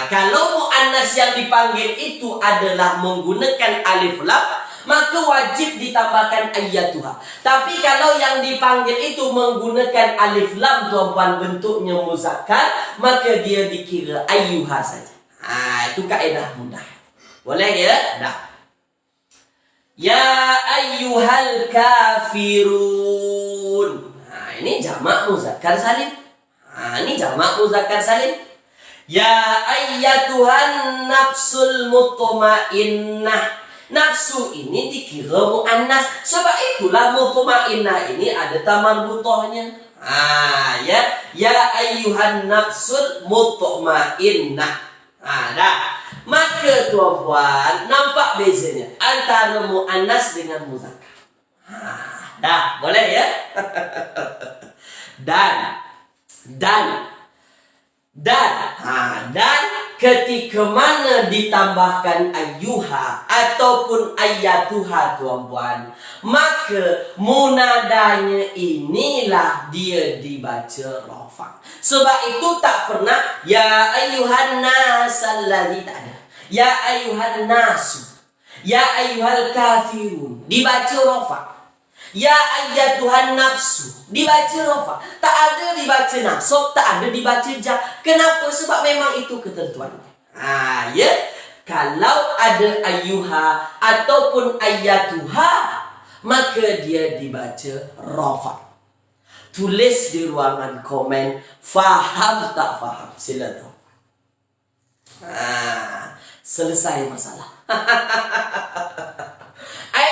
Kalau muannas yang dipanggil itu adalah menggunakan alif lam, maka wajib ditambahkan ayyatuha. Tapi kalau yang dipanggil itu menggunakan alif lam tuan-puan, bentuknya muzakkar, maka dia dikira ayyuha saja. Itu kaedah mudah. Boleh ya? Dah. Ya ayyuhal kafirun. Ini jamak muzakkar salim. Ini jamak muzakkar salim. Ya ayyatuhan nafsul mutmainnah. Nafsu ini dikira muannas. Sebab itulah mutmainnah ini ada taman butohnya. Ya ayyuhan nafsul mutmainnah. Dah. Maka tuan-puan, nampak bezanya antara muannas dengan muzakkar. Dah, boleh ya? Dan ketika mana ditambahkan ayyuha ataupun ayyatuha tuan-puan, maka munadanya inilah dia dibaca rafa. Sebab itu tak pernah ya ayyuhan nas allazi, tak ada. Ya ayyuhan nasu, ya ayyuhal kafirun dibaca rafa. Ya ayyatuhan nafsu dibaca rafa. Tak ada dibaca nasab, tak ada dibaca jar. Kenapa? Sebab memang itu ketentuannya. Ya. Kalau ada ayyuha ataupun ayyatuha, maka dia dibaca rafa. Tulis di ruangan komen, faham tak faham? Sila tu. Selesai masalah.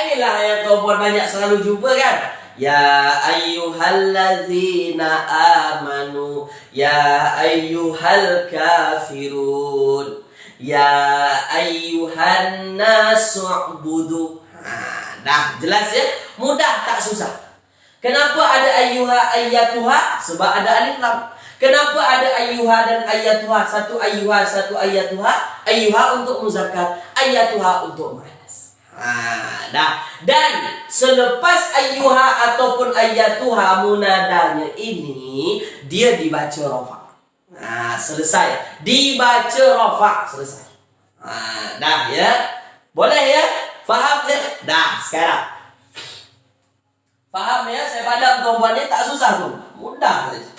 Inilah yang tuan-puan banyak selalu jumpa kan. Ya ayyuhallazina amanu, ya ayyuhal kafirun, ya ayyuhan nasu'budu. Dah jelas ya? Mudah tak susah. Kenapa ada ayyuha ayyatuha? Sebab ada alif lam. Kenapa ada ayyuha dan ayyatuha? Satu ayyuha, satu ayyatuha. Ayyuha untuk muzakkar, ayyatuha untuk muannas. Dah. Dan selepas ayyuha ataupun ayyatuha munadanya ini, dia dibaca rafa. Selesai. Dibaca rafa, selesai. Dah ya. Boleh ya? Faham ya? Dah, sekarang. Faham ya? Saya padam tuan-puan ni tak susah tu. Mudah saja.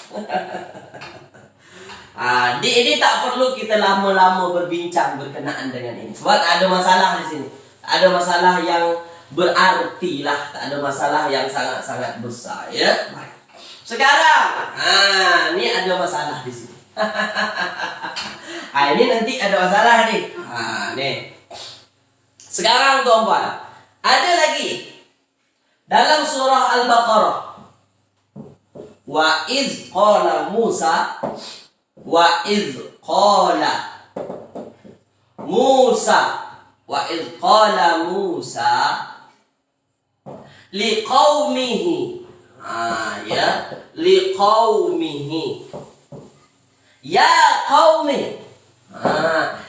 Ini tak perlu kita lama-lama berbincang berkenaan dengan ini. Sebab tak ada masalah di sini. Tak ada masalah yang berarti lah. Tak ada masalah yang sangat-sangat besar ya. Sekarang, ni ada masalah di sini. Ini nanti ada masalah nih. Nih. Sekarang tuan-tuan, ada lagi dalam surah Al-Baqarah. Wa iz qala Musa, wa iz qala Musa, wa iz qala Musa liqaumihi. Ya, liqaumihi. Ya qaumi.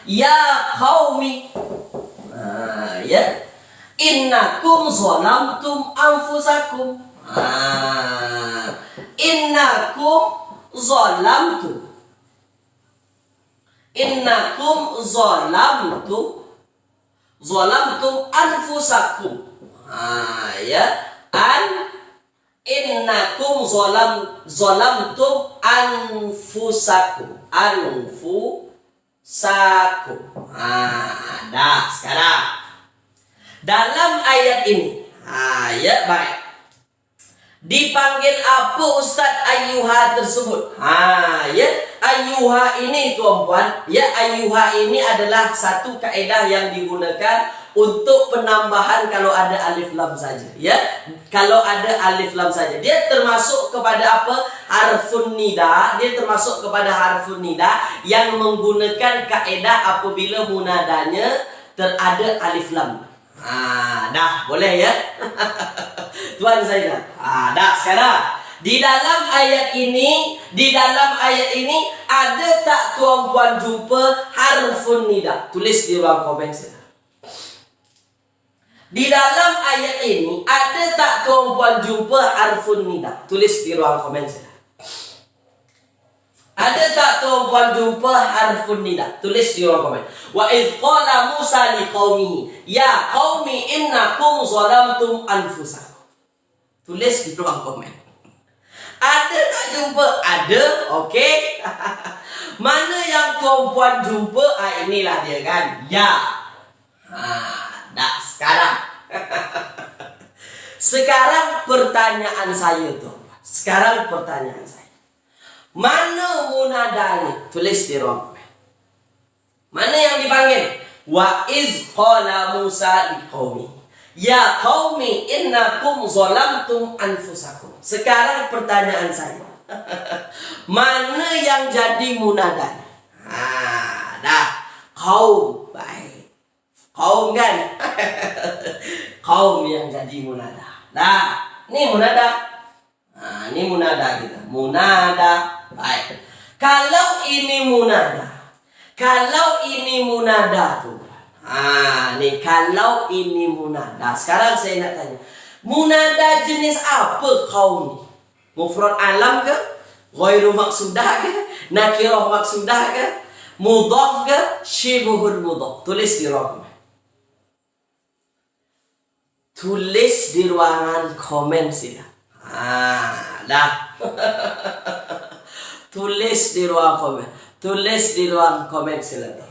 Ya qaumi. Ya. Innakum zalamtum anfusakum. Innakum zalamtum. Innakum zalamtum anfusakum. Ya. Innakum zalamtum anfusakum. Dah sekarang dalam ayat ini, ayat baik. Dipanggil apa Ustaz ayyuha tersebut? Ya, ayyuha ini tuan-tuan, ya ayyuha ini adalah satu kaedah yang digunakan untuk penambahan kalau ada alif lam saja, ya. Kalau ada alif lam saja, dia termasuk kepada apa? Harfun nida. Dia termasuk kepada harfun nida yang menggunakan kaedah apabila munadanya terada alif lam. Dah boleh ya. Tuan saya dah sekarang di dalam ayat ini, ada tak tuan-tuan jumpa harfun nida? Tulis di ruang komen saya. Di dalam ayat ini ada tak tuan-tuan jumpa harfun nida? Tulis di ruang komen saya. Ada tak tuan-tuan jumpa harfun nida? Tulis di ruang komen. Wa idh qala Musa liqaumihi ya qaumi innakum zalamtum anfusakum. Tulis di ruang komen. Ada tak jumpa? Ada, okey. Mana yang tuan-tuan jumpa? Inilah dia kan. Ya. Dah sekarang. Sekarang pertanyaan saya tuan-tuan. Sekarang pertanyaan saya. Mana munadanya? Tulis di ruang komen. Mana yang dipanggil? Wa iz qala Musa liqaumi ya qaumi innakum zalamtum anfusakum. Sekarang pertanyaan saya. Mana yang jadi munadanya? Dah. Qaum. Baik. Qaum kan? Qaum yang jadi munada. Dah. Ini munada. Ini munada kita. Munada. Baik. Kalau ini munada tuh. Nih kalau ini munada. Sekarang saya nak tanya. Munada jenis apa kaum ni? Mufrad alam ke? Ghairu maksudah ke? Nakirah maksudah ke? Mudhaf ke? Syibhul mudhaf. Tulis di ruang komen. Tulis di ruangan komen sila. Dah. Tulis di ruang komen. Tulis di ruang komen silakan.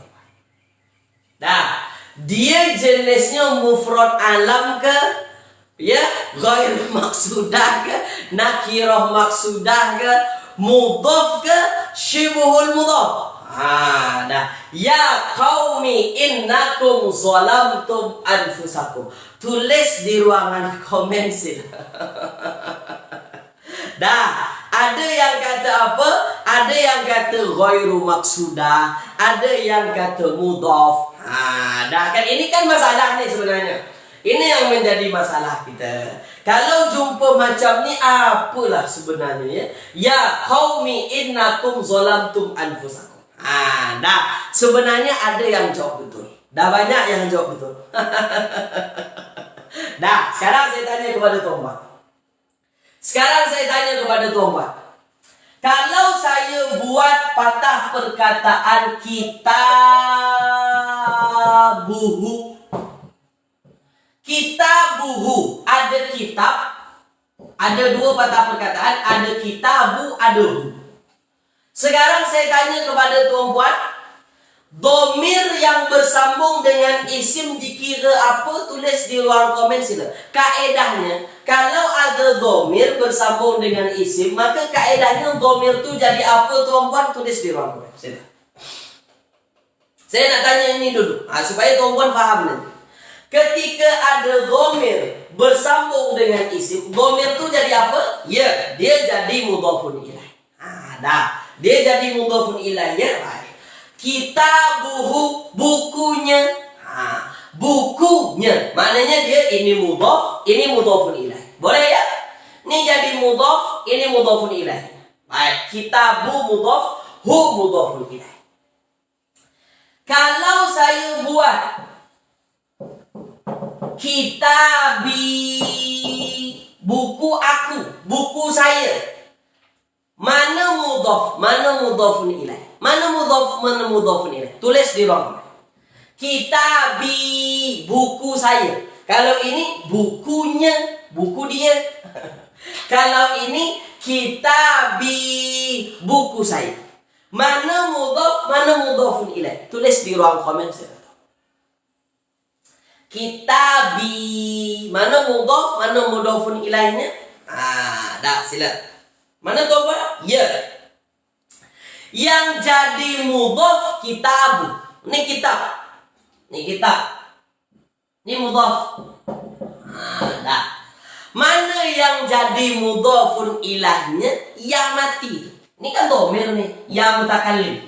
Dah. Dia jenisnya mufrad alam ke? Ya, ghair maksudah ke? Nakirah maksudah ke? Mudhaf ke? Syibhul mudhaf. Dah. Ya qaumi innakum zalamtum anfusakum. Tulis di ruangan komen silakan. Dah. Ada yang kata apa? Ada yang kata ghairu maksudah, ada yang kata mudhaf. Dah kan ini kan masalah ni sebenarnya. Ini yang menjadi masalah kita. Kalau jumpa macam ni apalah sebenarnya ya? Ya qaumi innakum zalamtum anfusakum. Dah sebenarnya ada yang jawab betul. Dah banyak yang jawab betul. Dah sekarang saya tanya kepada tuan-tuan. Kalau saya buat patah perkataan kitabuhu. Kitabuhu. Ada kitab. Ada dua patah perkataan. Ada kitabu, ada hu. Sekarang saya tanya kepada tuan-puan. Domir yang bersambung dengan isim dikira apa? Tulis di ruang komen sila. Kaedahnya, kalau ada domir bersambung dengan isim, maka kaedahnya domir tu jadi apa tuan-puan? Tulis di ruang komen sila. Saya nak tanya ini dulu, supaya tuan-puan faham nanti. Ketika ada dhamir bersambung dengan isim, dhamir itu jadi apa? Ya, dia jadi mudhafun ilaih. Dia jadi mudhafun ilaih ya. Baik. Kitabuhu, bukunya. Bukunya. Maknanya dia ini mudhaf, ini mudhafun ilaih. Boleh ya? Ini jadi mudhaf, ini mudhafun ilaih. Baik, kitabu mudhaf, hu mudhafun ilaih. Kalau saya buat kitabi, buku aku, buku saya. Mana mudhaf, mana mudhafun ilaih? Mana mudhafun ilaih? Tulis di ruang. Kitabi, buku saya. Kalau ini bukunya, buku dia. Kalau ini kitabi, buku saya. Mana mudhaf, mana mudhafun ilaih? Tulis di ruang komen saya. Kitabi, mana mudhaf, mana mudhafun ilaihnya? Dah sila. Mana tu apa? Ya. Yang jadi mudhaf kitabu. Ini kitab. Ini kitab. Ini mudhaf. Dah. Mana yang jadi mudhafun ilaihnya? Ya mati. Ini kan dhamir nih. Ya mutakallim.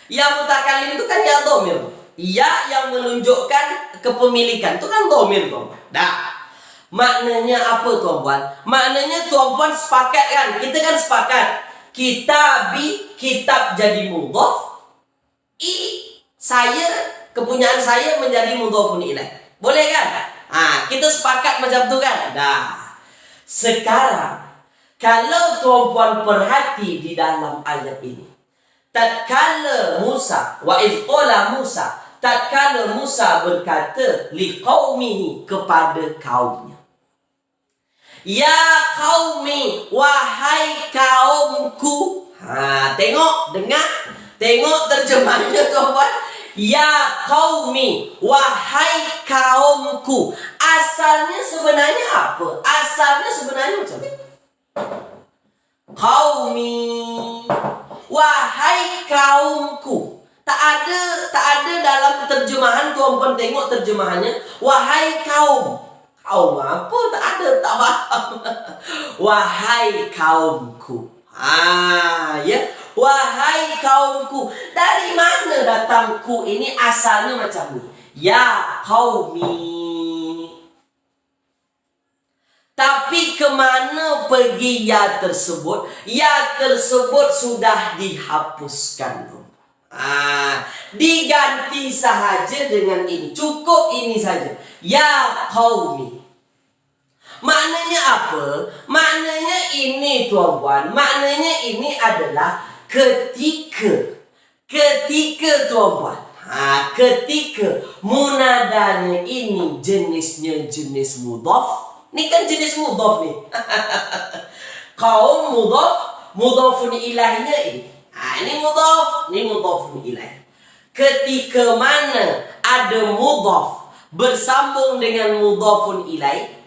Ya mutakallim itu kan ya dhamir. Ya yang menunjukkan kepemilikan itu kan dhamir, tuan. Dah. Maknanya apa, tuan-puan? Maknanya tuan-puan sepakat kan? Kita kan sepakat. Kitabi, kitab jadi mudhaf. Saya, kepunyaan saya menjadi mudhafun ilaih. Boleh kan? Kita sepakat macam tu kan? Dah. Sekarang kalau tuan-puan perhati di dalam ayat ini. Tatkala Musa, wa idh qala Musa, tatkala Musa berkata liqaumihi, kepada kaumnya. Ya qaumi, wahai kaumku. Tengok, dengar. Tengok terjemahannya tuan-tuan. Ya qaumi, wahai kaumku. Asalnya sebenarnya apa? Asalnya sebenarnya macam ni. Qaumi, wahai kaumku. Tak ada dalam terjemahan, tuan-tuan tengok terjemahannya. Wahai kaum. Kaum apa? Tak ada, tak faham. Wahai kaumku. Ya. Wahai kaumku. Dari mana datangku ini? Asalnya macam ni. Ya qaumi. Tapi kemana pergi ya tersebut? Ya tersebut sudah dihapuskan. Diganti sahaja dengan ini. Cukup ini saja. Ya qaumi. Maknanya apa? Maknanya ini, tuan-tuan. Maknanya ini adalah ketika. Ketika, tuan-tuan. Ketika munadanya ini jenisnya jenis mudhaf. Ini kan jenis mudhaf nih. Kaum mudhaf, mudhafun ilaihnya ini. Ini mudhaf, ini mudhafun ilaih. Ketika mana ada mudhaf bersambung dengan mudhafun ilaih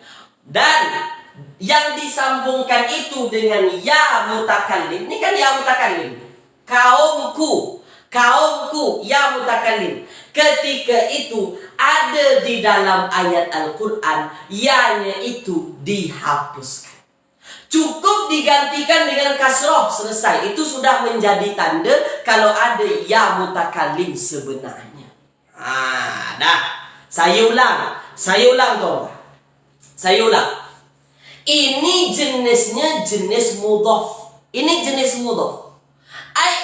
dan yang disambungkan itu dengan ya mutakallim. Ini kan ya mutakallim. Kaumku, kaumku ya mutakallim. Ketika itu ada di dalam ayat Al-Quran, ya-nya itu dihapuskan. Cukup digantikan dengan kasroh, selesai. Itu sudah menjadi tanda kalau ada ya mutakallim sebenarnya. Dah. Saya ulang tuan. Saya ulang. Ini jenisnya jenis mudhaf. Ini jenis mudhaf.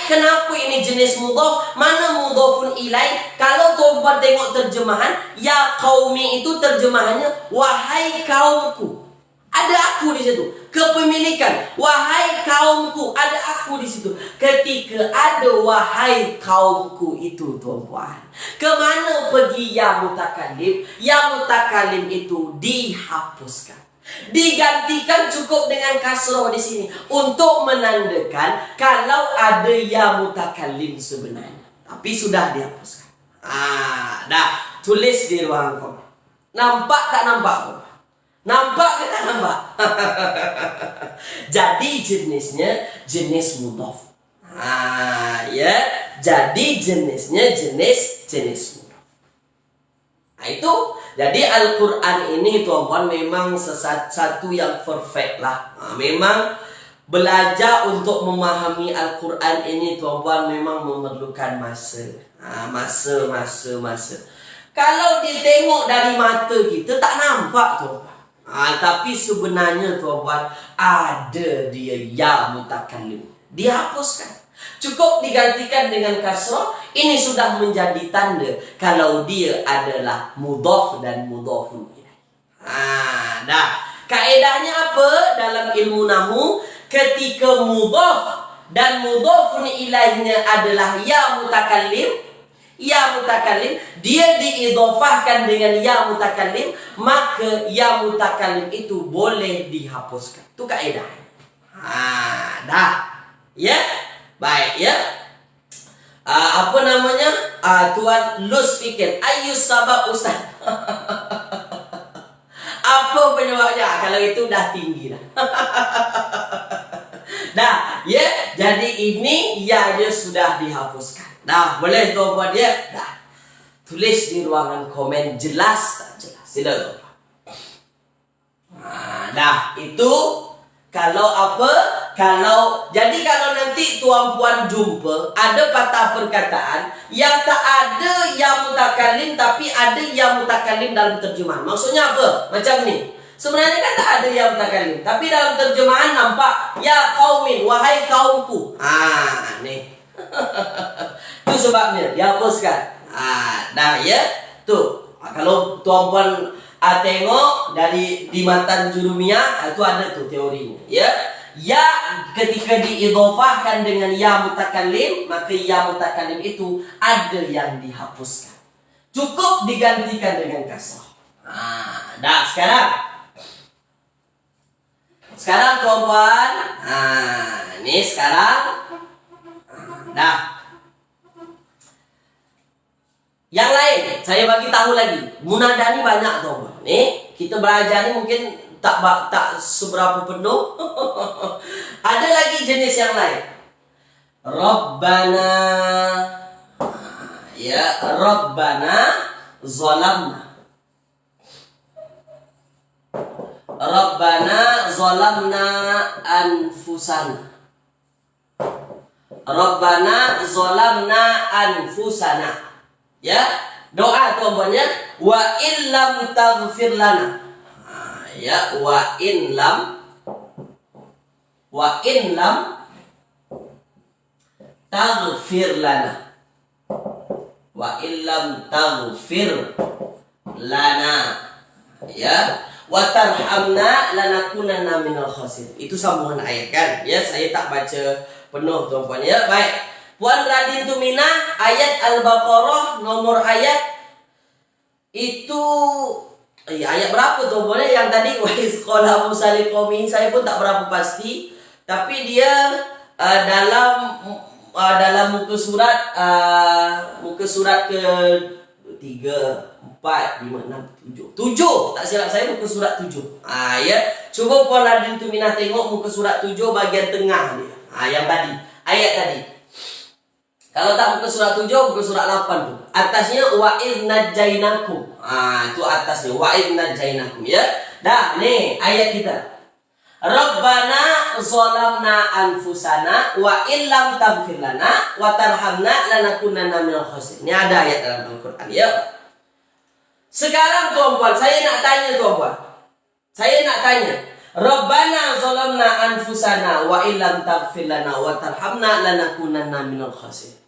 Kenapa ini jenis mudhaf? Mana mudhafun ilaih? Kalau tuan-tuan tengok terjemahan, ya qaumi itu terjemahannya wahai kaumku. Ada aku di situ. Kepemilikan. Wahai kaumku. Ada aku di situ. Ketika ada wahai kaumku itu, tuan-tuan. Kemana pergi ya mutakallim? Ya mutakallim itu dihapuskan. Digantikan cukup dengan kasroh di sini untuk menandakan kalau ada ya mutakallim sebenarnya. Tapi sudah dihapuskan. Dah. Tulis di ruang komen. Nampak tak nampak? Nampak ke tak nampak? Jadi jenisnya jenis mudhaf. Ya. Jadi jenisnya jenis mudhaf. Itu Jadi Al-Quran ini tuan-tuan memang satu yang perfect lah. Memang belajar untuk memahami Al-Quran ini tuan-tuan memang memerlukan masa. Masa. Kalau ditengok dari mata kita tak nampak tuan-tuan. Tapi sebenarnya tuan-tuan ada dia ya mutakallim. Dihapuskan. Cukup digantikan dengan kasrah. Ini sudah menjadi tanda kalau dia adalah mudhaf dan mudhafun ilaih. Kaedahnya apa dalam ilmu nahwu? Ketika mudhaf dan mudhafun ilaihnya adalah ya mutakallim, dia diidhafahkan dengan ya mutakallim, maka ya mutakallim itu boleh dihapuskan. Itu kaedahnya. Ya. Baik ya. Apa namanya? Tuan Lus fikir ayus sabab ustaz. Apa penyebabnya? Kalau itu dah tinggi dah. Ya. Jadi ini ya dia sudah dihapuskan. Boleh tuan buat dia. Tulis di ruangan komen jelas tak jelas. Sila tuan. Itu kalau apa? Jadi kalau nanti tuan puan jumpa ada patah perkataan yang tak ada ya mutakallim tapi ada ya mutakallim dalam terjemahan. Maksudnya apa? Macam ni. Sebenarnya kan tak ada ya mutakallim, tapi dalam terjemahan nampak ya qaumin, wahai kaumku. Ni. Itu sebabnya dihapuskan. Ya. Tuh. Kalau tuan puan tengok dari di matan Jurumiyah itu ada tuh teorinya. Ya ketika diidhafahkan dengan ya mutakallim, maka ya mutakallim itu ada yang dihapuskan. Cukup digantikan dengan kasrah. Sekarang tuan-tuan. Ini sekarang. Yang lain saya bagi tahu lagi. Munadah ni banyak tuan-tuan. Nih kita belajar ni mungkin tak seberapa penuh. Ada lagi jenis yang lain. Rabbana. Rabbana zalamna. Rabbana zalamna anfusana. Rabbana zalamna anfusana. Doa tuan-tuannya wa illam taghfir lana. Wa in lam taghfir lana. Wa in lam taghfir lana. Wa tarhamna lanakunanna minal khasirin. Itu sambungan ayat kan? Saya tak baca penuh tuan-puan Baik. Puan Radin Tuminah ayat Al-Baqarah nomor ayat itu ayat berapa tuh boleh yang tadi wa isqala Musa liqaumihi saya pun tak berapa pasti tapi dia dalam muka surat ke 3 4 5 6 7 tak silap saya muka surat 7. Cuba Puan Radin Tuminah tengok muka surat 7 bagian tengah dia. Yang tadi ayat tadi. Kalau tak muka surat 7, muka surat 8 tu. Atasnya wa idz najjainakum. Itu atasnya wa idz najjainakum nih ayat kita. Rabbana zalamna anfusana wa illam taghfir lana wa tarhamna lanakunanna minal khasirin. Ini ada ayat dalam Al-Qur'an Sekarang tuan-puan, saya nak tanya tuan-puan. Rabbana zalamna anfusana wa illam taghfir lana wa tarhamna lanakunanna minal khasirin.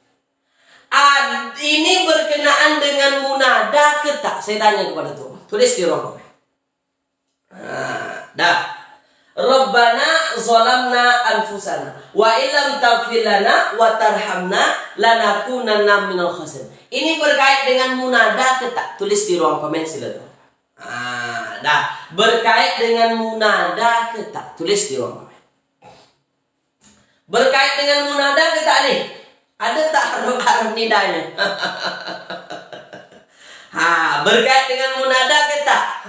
Ini berkenaan dengan munadah ke tak? Saya tanya kepada tuan. Tulis di ruang komen. Rabbana zalamna anfusana wa illam taghfir lana wa tarhamna lanakunanna minal khasirin. Ini berkait dengan munadah ke tak? Tulis di ruang komen silakan. Berkait dengan munadah ke tak? Tulis di ruang komen. Berkait dengan munadah ke tak nih? Ada tak haruf nidanya? Berkait dengan munadah ke tak?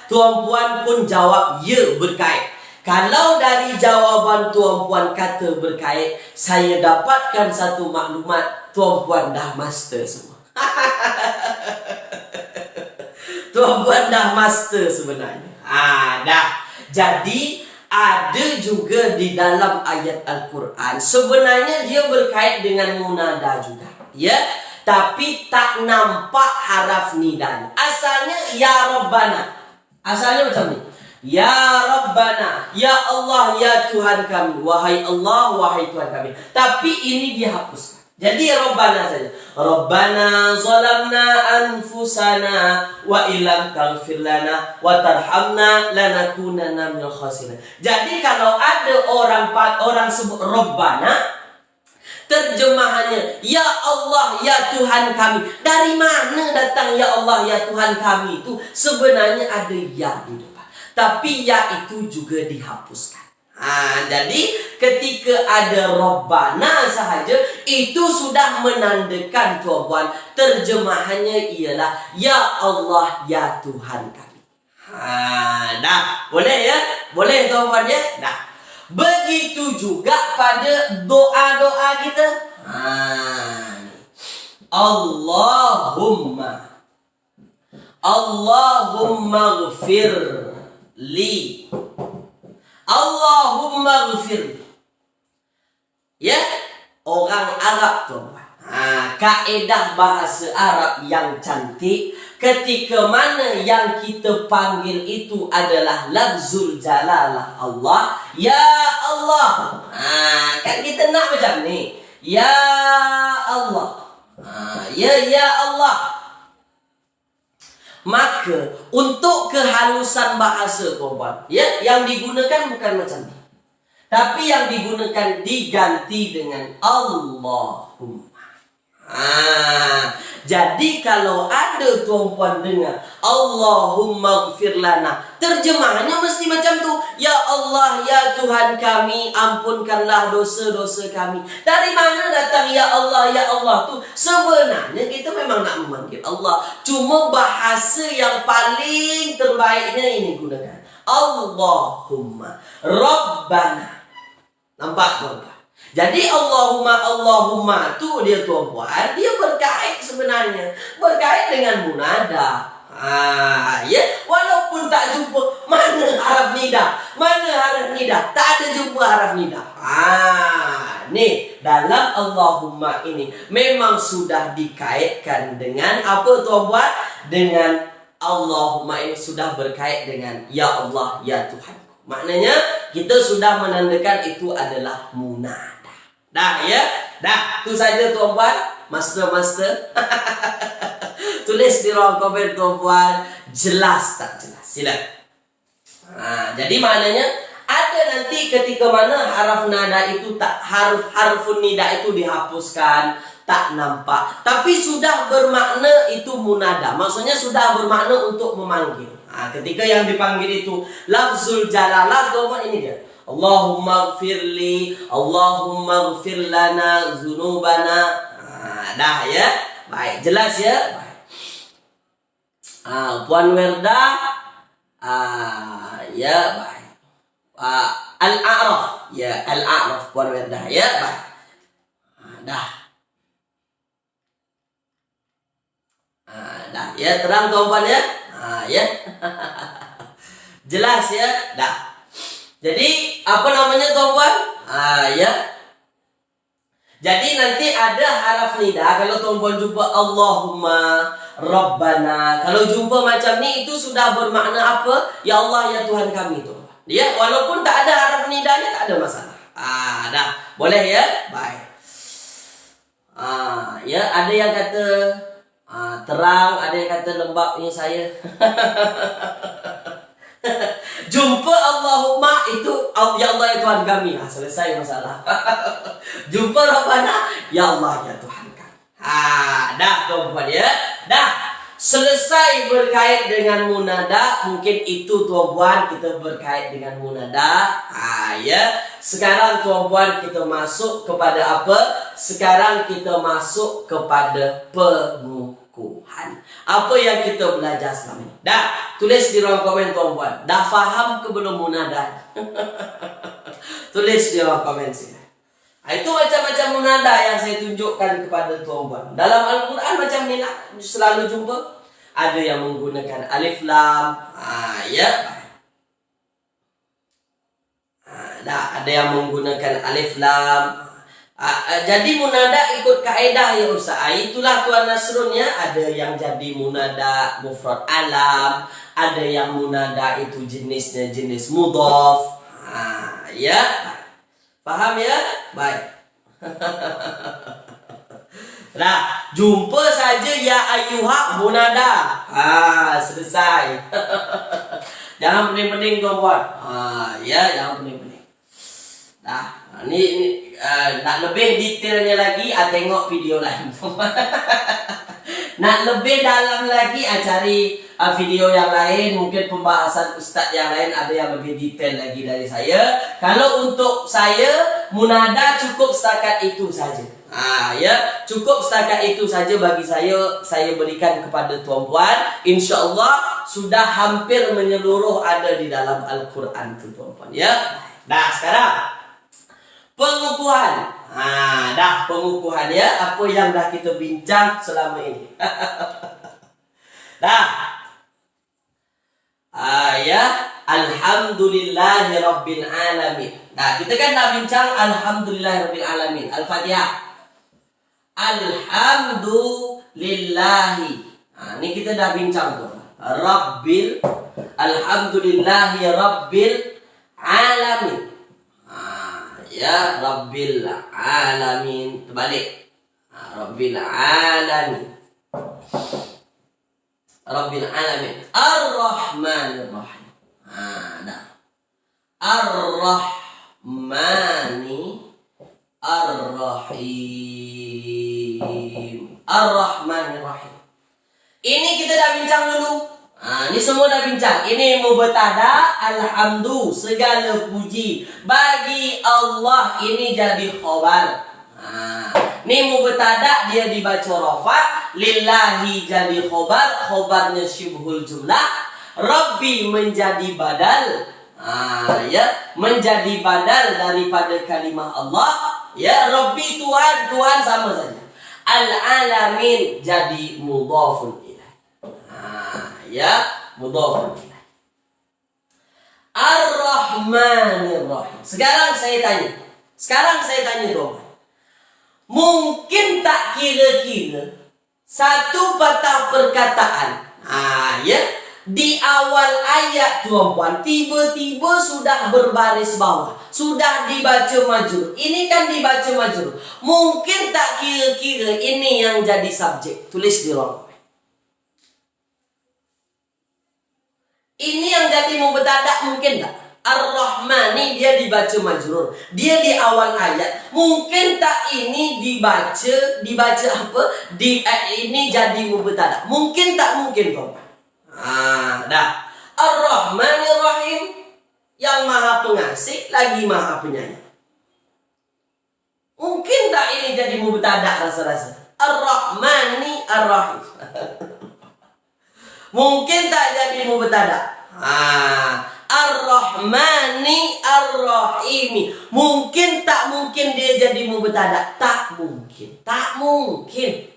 Tuan puan pun jawab ya berkait. Kalau dari jawaban tuan puan kata berkait, saya dapatkan satu maklumat, tuan puan dah master semua. tuan-puan dah master sebenarnya. Dah. Jadi ada juga di dalam ayat Al-Quran sebenarnya dia berkait dengan munada juga, ya. Tapi tak nampak haraf nidanya. Asalnya ya Rabbana. Asalnya macam ni. Ya Rabbana, ya Allah, ya Tuhan kami. Wahai Allah, wahai Tuhan kami. Tapi ini dihapuskan. Jadi Rabbana saja. Rabbana zalamna anfusana wa illam taghfir lana wa tarhamna lanakunanna minal khasirin. Jadi kalau ada orang sebut Rabbana, terjemahannya ya Allah, ya Tuhan kami. Dari mana datang ya Allah, ya Tuhan kami itu? Sebenarnya ada ya di depan. Tapi ya itu juga dihapuskan. Jadi ketika ada Rabbana sahaja, itu sudah menandakan tuan-puan, terjemahannya ialah ya Allah, ya Tuhan kami. Dah, boleh ya? Boleh tuan-puan ya? Dah. Begitu juga pada doa-doa kita. Allahumma ghfir li. Allahumma ghfir. Ya, orang Arab tuan. Kaedah bahasa Arab yang cantik, ketika mana yang kita panggil itu adalah lafzul jalalah Allah, ya Allah. Kan kita nak macam ni, ya Allah. Ya Allah. Maka untuk kehalusan bahasa tuan-puan, ya, yang digunakan bukan macam ni. Tapi yang digunakan diganti dengan Allahumma. Jadi kalau ada tuan-puan dengar Allahumma ghfir lana, terjemahannya mesti macam tu. Ya Allah, ya Tuhan kami, ampunkanlah dosa-dosa kami. Dari mana datang ya Allah tu? Sebenarnya kita memang nak memanggil Allah, cuma bahasa yang paling terbaiknya ini gunakan Allahumma Rabbana. Nampak tuan-puan? Jadi Allahumma tu dia tuan-puan, dia berkait sebenarnya, berkait dengan munada. Ya, walaupun tak jumpa mana haraf nida, tak ada jumpa haraf nida. Ni dalam Allahumma ini memang sudah dikaitkan dengan apa tuan-puan? Dengan Allahumma ini sudah berkait dengan ya Allah, ya Tuhan. Maknanya kita sudah menandakan itu adalah munada. Dah ya? Dah, tu saja tuan-puan. Master. Tulis di ruang komen tuan-puan, jelas tak jelas? Sila. Jadi maknanya ada nanti ketika mana haraf nada itu tak, harfun nida itu dihapuskan, tak nampak, tapi sudah bermakna itu munada. Maksudnya sudah bermakna untuk memanggil. Ketika yang dipanggil itu lafzul jalalah tuan-puan, ini dia. Allahumma ghfirli, Allahumma ghfir lana dzunubana. Dah ya? Baik, jelas ya? Baik. Puan Werda, ya baik. Al-A'raf, ya Al-A'raf Puan Werda, ya baik. Dah. Dah ya, terang tuan-puan ya? Ya. Jelas ya? Dah. Jadi apa namanya tuan-puan? Ya. Jadi nanti ada haraf nida. Kalau tuan-puan jumpa Allahumma, Rabbana, kalau jumpa macam ni itu sudah bermakna apa? Ya Allah, ya Tuhan kami itu. Ya, walaupun tak ada haraf nidanya tak ada masalah. Dah. Boleh ya? Baik. Ya, ada yang kata terang, ada yang kata lembab ni saya. Jumpa Allahumma itu ya Allah, ya Tuhan kami. Selesai masalah. Jumpa Rabbana, ya Allah, ya Tuhan kami. Dah tuan-puan ya. Dah. Selesai berkait dengan munada. Mungkin itu tuan-puan kita berkait dengan munada. Ya. Sekarang tuan-puan kita masuk kepada apa? Sekarang kita masuk kepada pengukuhan. Apa yang kita belajar selama ini? Dah, tulis di ruang komen tuan-puan. Dah faham ke belum munada? Tulis di ruang komen sini. Itu macam-macam munada yang saya tunjukkan kepada tuan-puan. Dalam Al-Quran macam ni lah, selalu jumpa. ada yang menggunakan alif lam. Ya. Ada yang menggunakan alif lam. Jadi munada ikut kaedah ya Ustaz. Itulah Tuan Nasrun ya. Ada yang jadi munada mufrad alam, ada yang munada itu jenisnya jenis mudhaf. Ya. Paham ya? Baik. Nah, jumpa saja ya ayyuha munada. Selesai. Jangan pening-pening tuan-tuan. Ya, jangan pening-pening. Nah, ini nak lebih detailnya lagi, tengok video lain. Nak lebih dalam lagi, cari video yang lain. Mungkin pembahasan ustaz yang lain ada yang lebih detail lagi dari saya. Kalau untuk saya, munada cukup setakat itu saja. Ya, cukup setakat itu saja bagi saya. Saya berikan kepada tuan-tuan. InsyaAllah sudah hampir menyeluruh ada di dalam Al-Quran tu tuan-tuan ya. Nah, sekarang pengukuhan. Dah pengukuhan ya. Apa yang dah kita bincang selama ini. Dah. Ya. Alhamdulillahirabbil alamin. Nah, kita kan dah bincang Alhamdulillahirabbil alamin. Al-Fatihah. Alhamdulillahi. Ini kita dah bincang tuh. Rabbil. Alhamdulillahi rabbil alamin. Ya, Rabbil alamin. Terbalik. Rabbil alamin. Rabbil alamin. Ar-Rahmanir Rahim. Dah. Ar-Rahmani Ar-Rahim. Ar-Rahmanir Rahim. Ini kita dah bincang dulu. Ini semua dah bincang. Ini mubtada, alhamdu, segala puji bagi Allah. Ini jadi khabar. Ini mubtada, dia dibaca rafa. Lillahi jadi khabar. Khabarnya syibhul jumlah. Rabbi menjadi badal. Ya, menjadi badal daripada kalimah Allah. Ya, Rabbi Tuhan, Tuhan sama saja. Al-alamin jadi mudhafun ilaih. Ya, mudhafun ilaih. Ar-Rahmanir Rahim. Sekarang saya tanya dong. Mungkin tak kira-kira satu patah perkataan. Ya, di awal ayat tuan-puan tiba-tiba sudah berbaris bawah, sudah dibaca majrur. Ini kan dibaca majrur. Mungkin tak kira-kira ini yang jadi subjek. Tulis di ruang. Ini yang jadi mubtada mungkin tak? Ar-Rahmani dia dibaca majrur. Dia di awal ayat. Mungkin tak ini dibaca apa? Ini jadi mubtada. Mungkin tak mungkin tuan. Dah. Ar-Rahmanir Rahim, yang maha pengasih lagi maha penyayang. Mungkin tak ini jadi mubtada rasa-rasa. Ar-Rahmani Ar-Rahim. Mungkin tak jadi mubtada. Ar-Rahmani Ar-Rahimi. Mungkin tak mungkin dia jadi mubtada. Tak mungkin. Tak mungkin.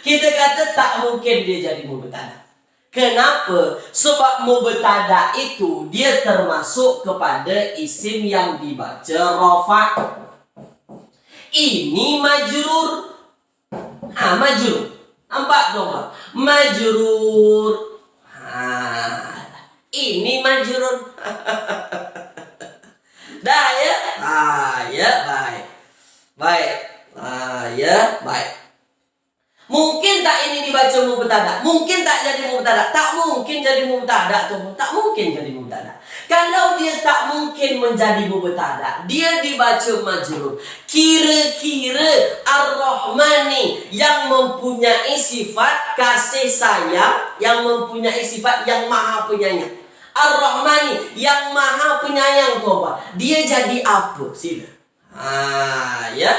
Kita kata tak mungkin dia jadi mubtada. Kenapa? Sebab mubtada itu dia termasuk kepada isim yang dibaca rafa. Ini majrur. Majrur. Nampak dong? Majrur. Ini majrur. Dah ya? Ya, baik. Baik. Ya, baik. Mungkin tak ini dibaca mubtada. Mungkin tak jadi mubtada. Tak mungkin jadi mubtada tuh. Tak mungkin jadi mubtada. Kalau dia tak mungkin menjadi mubtada, dia dibaca majrur. Kira-kira Ar-Rahmani yang mempunyai sifat kasih sayang, yang mempunyai sifat yang maha penyayang. Ar-Rahmani yang maha penyayang tuh apa? Dia jadi apa? Sila. Ya.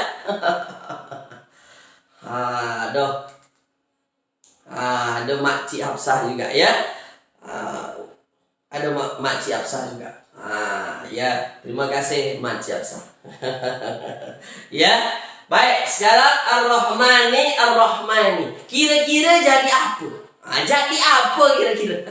Aduh. Ada Makcik Hafsah juga ya. Ada Makcik Hafsah juga. Ya, terima kasih Makcik Hafsah. Ya. Baik, sekarang Ar-Rahmani, Ar-Rahmani. Kira-kira jadi apa? Jadi apa kira-kira?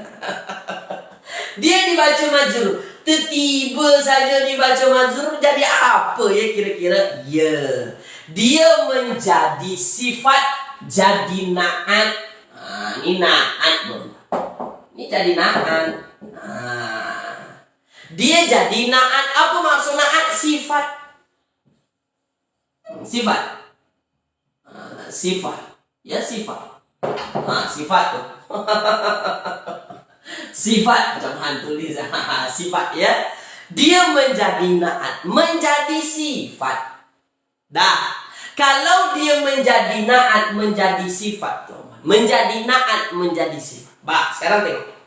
Dia dibaca majrur. Tiba saja dibaca majrur, jadi apa ya kira-kira? Ya, dia menjadi sifat, jadi naat. Ini naat, bro. Ini jadi naat. Dia jadi naat. Apa maksud naat? Sifat. Sifat. Sifat. Ya, sifat. Sifat tuh. Sifat macam hantu tulis. Sifat ya. Dia menjadi naat, menjadi sifat. Dah. Kalau dia menjadi naat, menjadi sifat, menjadi naat, menjadi sifat. Bah, sekarang tengok.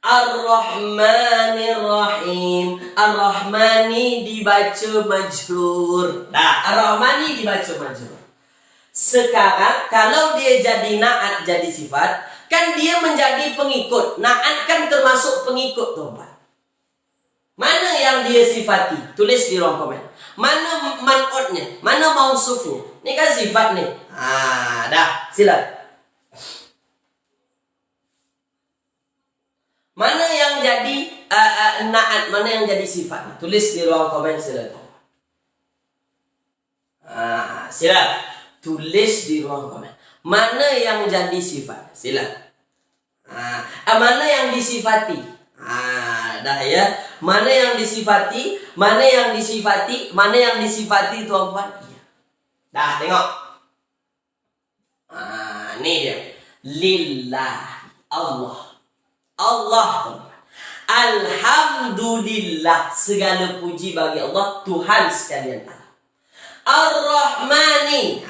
Ar-Rahmanir Rahim. Ar-Rahmani dibaca majrur. Dah, Ar-Rahmani dibaca majrur. Sekarang kalau dia jadi naat, jadi sifat, kan dia menjadi pengikut. Naat kan termasuk pengikut, tuan. Mana yang dia sifati? Tulis di ruang komen. Mana man'utnya? Mana mausufnya? Ini kan sifat nih. Dah, sila. Mana yang jadi naat? Mana yang jadi sifat? Tulis di ruang komen sila. Sila. Tulis di ruang komen. Mana yang jadi sifat? Sila. Mana yang disifati? Dah ya. Mana yang disifati? Mana yang disifati? Mana yang disifati, tuan-tuan? Iya. Dah, tengok. Ini dia. Lillah. Allah. Allah, tuan-tuan. Alhamdulillah. Segala puji bagi Allah, Tuhan sekalian alam. Ar-Rahmani.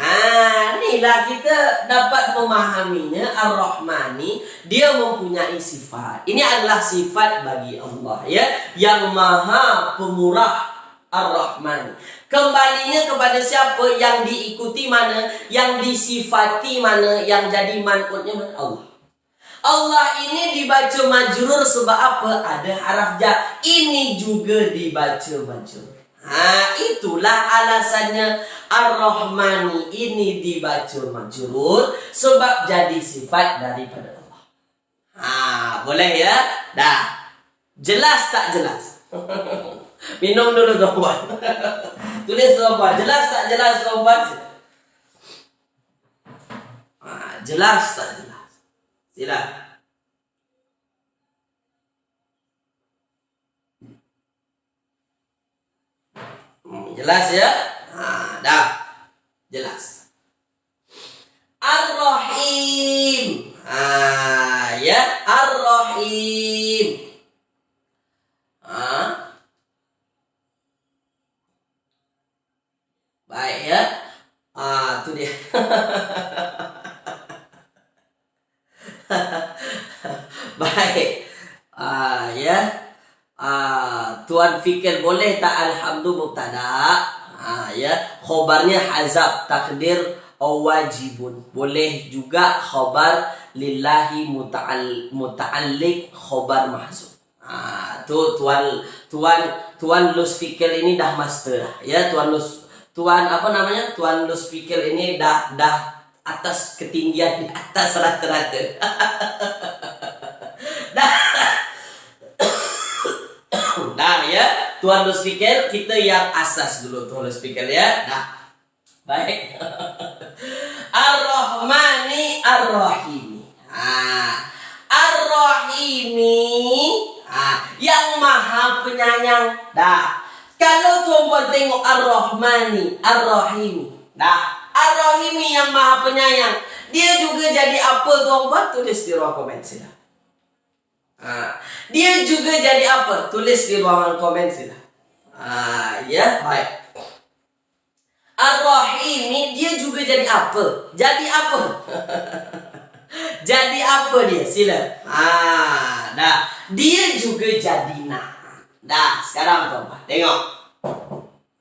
Inilah kita dapat memahaminya. Ar-Rahmani, dia mempunyai sifat. Ini adalah sifat bagi Allah, ya, yang maha pemurah. Ar-Rahmani. Kembalinya kepada siapa? Yang diikuti mana? Yang disifati mana? Yang jadi man'utnya mana? Allah. Allah ini dibaca majrur sebab apa? Ada haraf jar. Ini juga dibaca majrur. Itulah alasannya Ar-Rahmani ini dibaca majrur sebab jadi sifat daripada Allah. Boleh ya? Dah. Jelas tak jelas? Minum dulu, tuan. Tulis, tuan. Jelas tak jelas, tuan? Jelas tak jelas? Sila. Jelas ya? Dah. Jelas. Ar-Rahim. Ya, Ar-Rahim. Baik ya. Itu dia. Baik. Ya. Tuan fikir boleh tak alhamdulillah mubtada? Ya, khobarnya hazab, takdir wajibun. Boleh juga khobar lillahi muta'alliq khobar mahzuf. Tu tuan Lus fikir ini dah master ya. Tuan Lus fikir ini dah atas ketinggian, di atas rata-rata. Dah ya, Tuan Lus fikir kita yang asas dulu, Tuan Lus fikir ya. Dah. Baik. Ar-Rahmani Ar-Rahimi. Ar-Rahimi, yang maha penyayang. Dah. Kalau tuan-tuan tengok Ar-Rahmani Ar-Rahimi. Dah. Ar-Rahimi yang maha penyayang. Dia juga jadi apa, tuan-tuan? Tulis di ruang komen sila. Dia juga jadi apa? Tulis di ruangan komen sila. Ya, baik. Ar-Rahimi, dia juga jadi apa? Jadi apa? Jadi apa dia? Sila. Dah. Dia juga jadi naat. Dah, sekarang tuan-tuan tengok.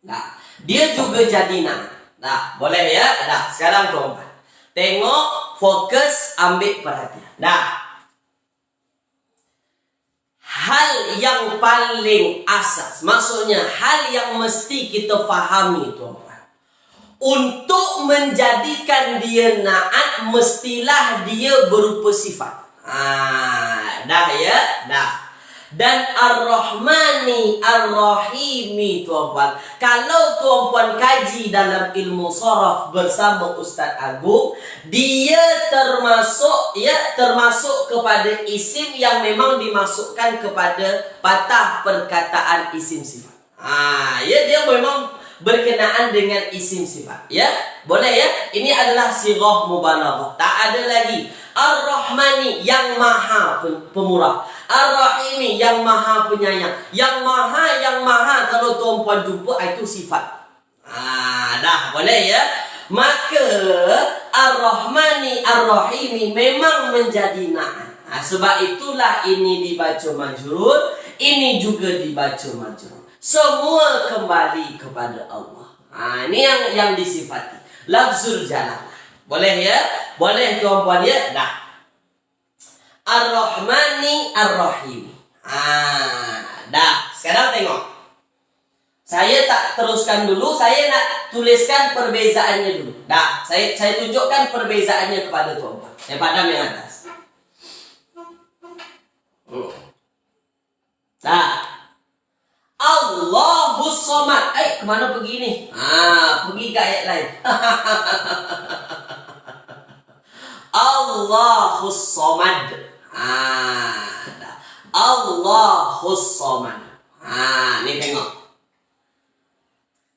Dah. Dia juga jadi naat. Dah, boleh ya? Dah, sekarang tuan-tuan tengok, fokus, ambil perhatian. Dah. Hal yang paling asas, maksudnya hal yang mesti kita fahami, tuan-tuan. untuk menjadikan dia naat mestilah dia berupa sifat. Dah ya, dah. Dan Ar-Rahmani Ar-Rahimi tuan-puan. Kalau tuan-puan kaji dalam ilmu sharaf bersama Ustaz Agung, dia termasuk kepada isim yang memang dimasukkan kepada patah perkataan isim sifat. Ya, dia memang berkenaan dengan isim sifat. Ya, boleh ya. Ini adalah sirah mubalaghah. Tak ada lagi. Ar-Rahmani yang maha pemurah, Ar-Rahimi yang maha penyayang. Yang maha kalau tuan-puan jumpa itu sifat. Dah boleh ya. Maka Ar-Rahmani Ar-Rahimi memang menjadi na'at. Sebab itulah ini dibaca majrur, ini juga dibaca majrur. Semua kembali kepada Allah. Ini yang disifati. Lafzul jalalah. Boleh ya? Boleh tuan-puan ya? Dah. Ar-Rahmani Ar-Rahim. Dah. Sekarang tengok. Saya tak teruskan dulu. Saya nak tuliskan perbezaannya dulu. Dah. Saya tunjukkan perbezaannya kepada tuan-puan. Yang padam yang atas. Dah. Allahus Samad. Kemana pergi ni? Pergi ke ayat lain. Allahus Samad. Allahus Samad. Ni tengok.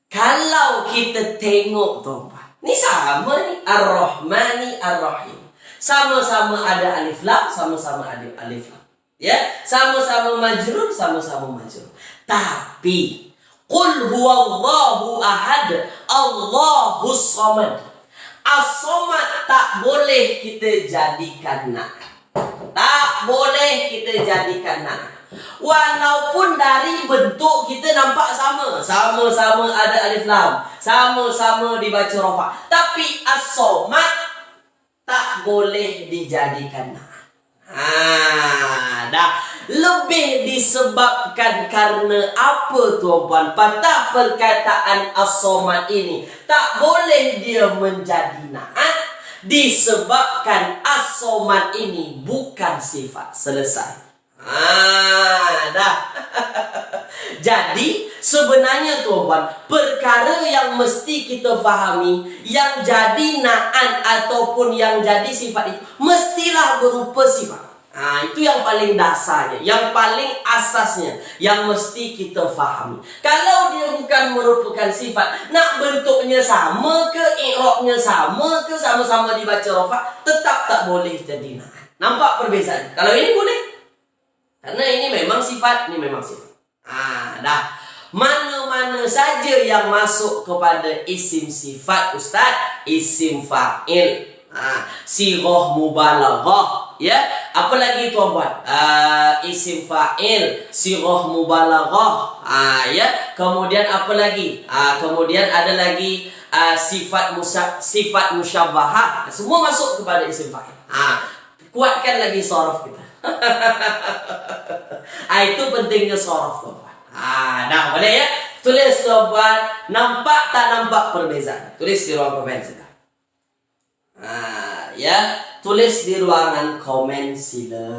Kalau kita tengok tuan-tuan, ni sama ni Ar-Rahmani Ar-Rahim. Sama-sama ada alif lam, sama-sama ada alif lam. Ya, sama-sama majrur, sama-sama majrur. Tapi qul huwallahu ahad, Allahus Samad. As-Samad tak boleh kita jadikan na'at. Tak boleh kita jadikan na'at. Walaupun dari bentuk kita nampak sama. Sama-sama ada alif lam. Sama-sama dibaca rafa. Tapi As-Samad tak boleh dijadikan na'at. Dah. Lebih disebabkan karena apa tuan-puan? Patah perkataan As-Samad ini tak boleh dia menjadi na'at disebabkan As-Samad ini bukan sifat. Selesai. Dah. Jadi sebenarnya tuan-puan, perkara yang mesti kita fahami, yang jadi na'at ataupun yang jadi sifat itu mestilah berupa sifat. Itu yang paling dasarnya, yang paling asasnya, yang mesti kita fahami. Kalau dia bukan merupakan sifat, nak bentuknya sama ke, i'rabnya sama ke, sama-sama dibaca rafa, tetap tak boleh jadi na'at. Nampak perbezaan? Kalau ini boleh, karena ini memang sifat, ini memang sifat. Dah. Mana-mana saja yang masuk kepada isim sifat, Ustaz, isim fa'il, sirah mubalaghah, ya. Apa lagi tuan-puan? Isim fa'il, sirah mubalaghah, ya. Kemudian apa lagi? Kemudian ada lagi sifat musyabbahah. Semua masuk kepada isim fa'il. Kuatkan lagi sharaf kita. Itu pentingnya sharaf tuan-puan. Dah boleh ya. Tulis tuan-puan, nampak tak nampak perbezaan? Tulis di ruang komen sila. Ya, tulis di ruangan komen sila.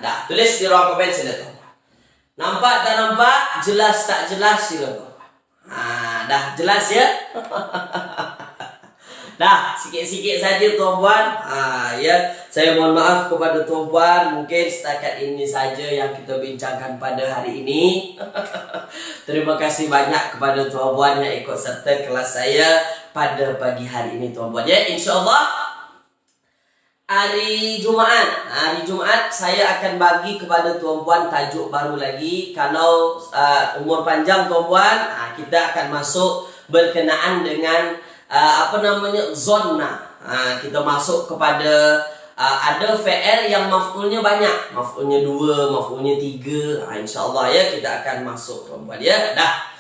Dah, tulis di ruang komen sila tuan-puan. Nampak tak nampak? Jelas tak jelas sila tuan-puan. Dah jelas ya. Dah, sikit-sikit saja tuan-puan. Ya, saya mohon maaf kepada tuan-puan. Mungkin setakat ini saja yang kita bincangkan pada hari ini. Terima kasih banyak kepada tuan-puan yang ikut serta kelas saya pada pagi hari ini tuan-puan. Ya, insya-Allah hari Jumaat saya akan bagi kepada tuan-puan tajuk baru lagi. Kalau umur panjang tuan-puan, kita akan masuk berkenaan dengan zonna. Kita masuk kepada ada fi'il yang maf'ulnya banyak, maf'ulnya 2, maf'ulnya 3. InsyaAllah ya, kita akan masuk tuan-puan ya. Dah.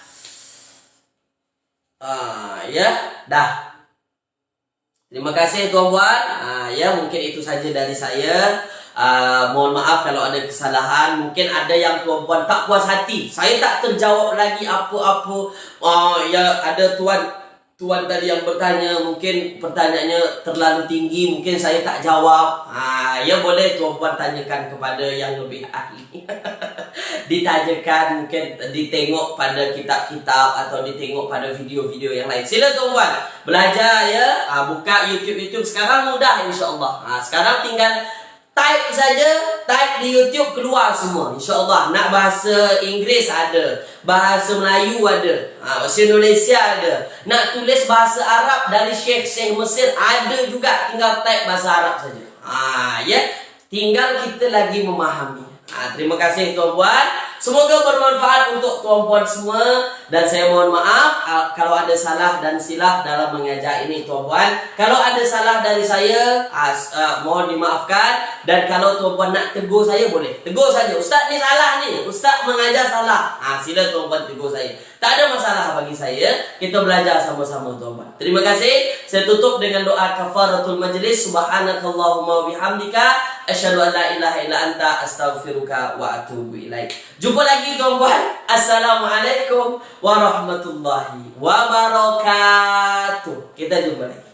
Ya, dah. Terima kasih tuan-puan. Ya, mungkin itu saja dari saya. Mohon maaf kalau ada kesalahan. Mungkin ada yang tuan-puan tak puas hati, saya tak terjawab lagi apa-apa. Ya, ada tuan tuan tadi yang bertanya, mungkin pertanyaannya terlalu tinggi, mungkin saya tak jawab. Ya boleh tuan-puan tanyakan kepada yang lebih ahli. Ditanyakan, mungkin ditengok pada kitab-kitab atau ditengok pada video-video yang lain. Sila tuan-puan belajar ya. Buka YouTube sekarang mudah insya-Allah. Sekarang tinggal type saja, type di YouTube keluar semua. InsyaAllah. Nak bahasa Inggeris ada, bahasa Melayu ada, bahasa Indonesia ada. Nak tulis bahasa Arab dari Syekh Mesir ada juga. Tinggal type bahasa Arab saja. Ya, tinggal kita lagi memahami. Terima kasih tuan-puan. Semoga bermanfaat untuk tuan-puan semua. Dan saya mohon maaf kalau ada salah dan silap dalam mengajar ini tuan-puan. Kalau ada salah dari saya, mohon dimaafkan. Dan kalau tuan-puan nak tegur saya, boleh tegur saja. Ustaz ni salah ni, Ustaz mengajar salah. Sila tuan-puan tegur saya. Tak ada masalah bagi saya. Kita belajar sama-sama tuan-puan. Terima kasih. Saya tutup dengan doa kafaratul majlis. Subhanakallahumma bihamdika asyhadu an la ilaha illa anta astaghfiruka wa atubu ilaik. Jumpa lagi tuan-puan. Assalamualaikum warahmatullahi wabarakatuh. Kita jumpa lagi.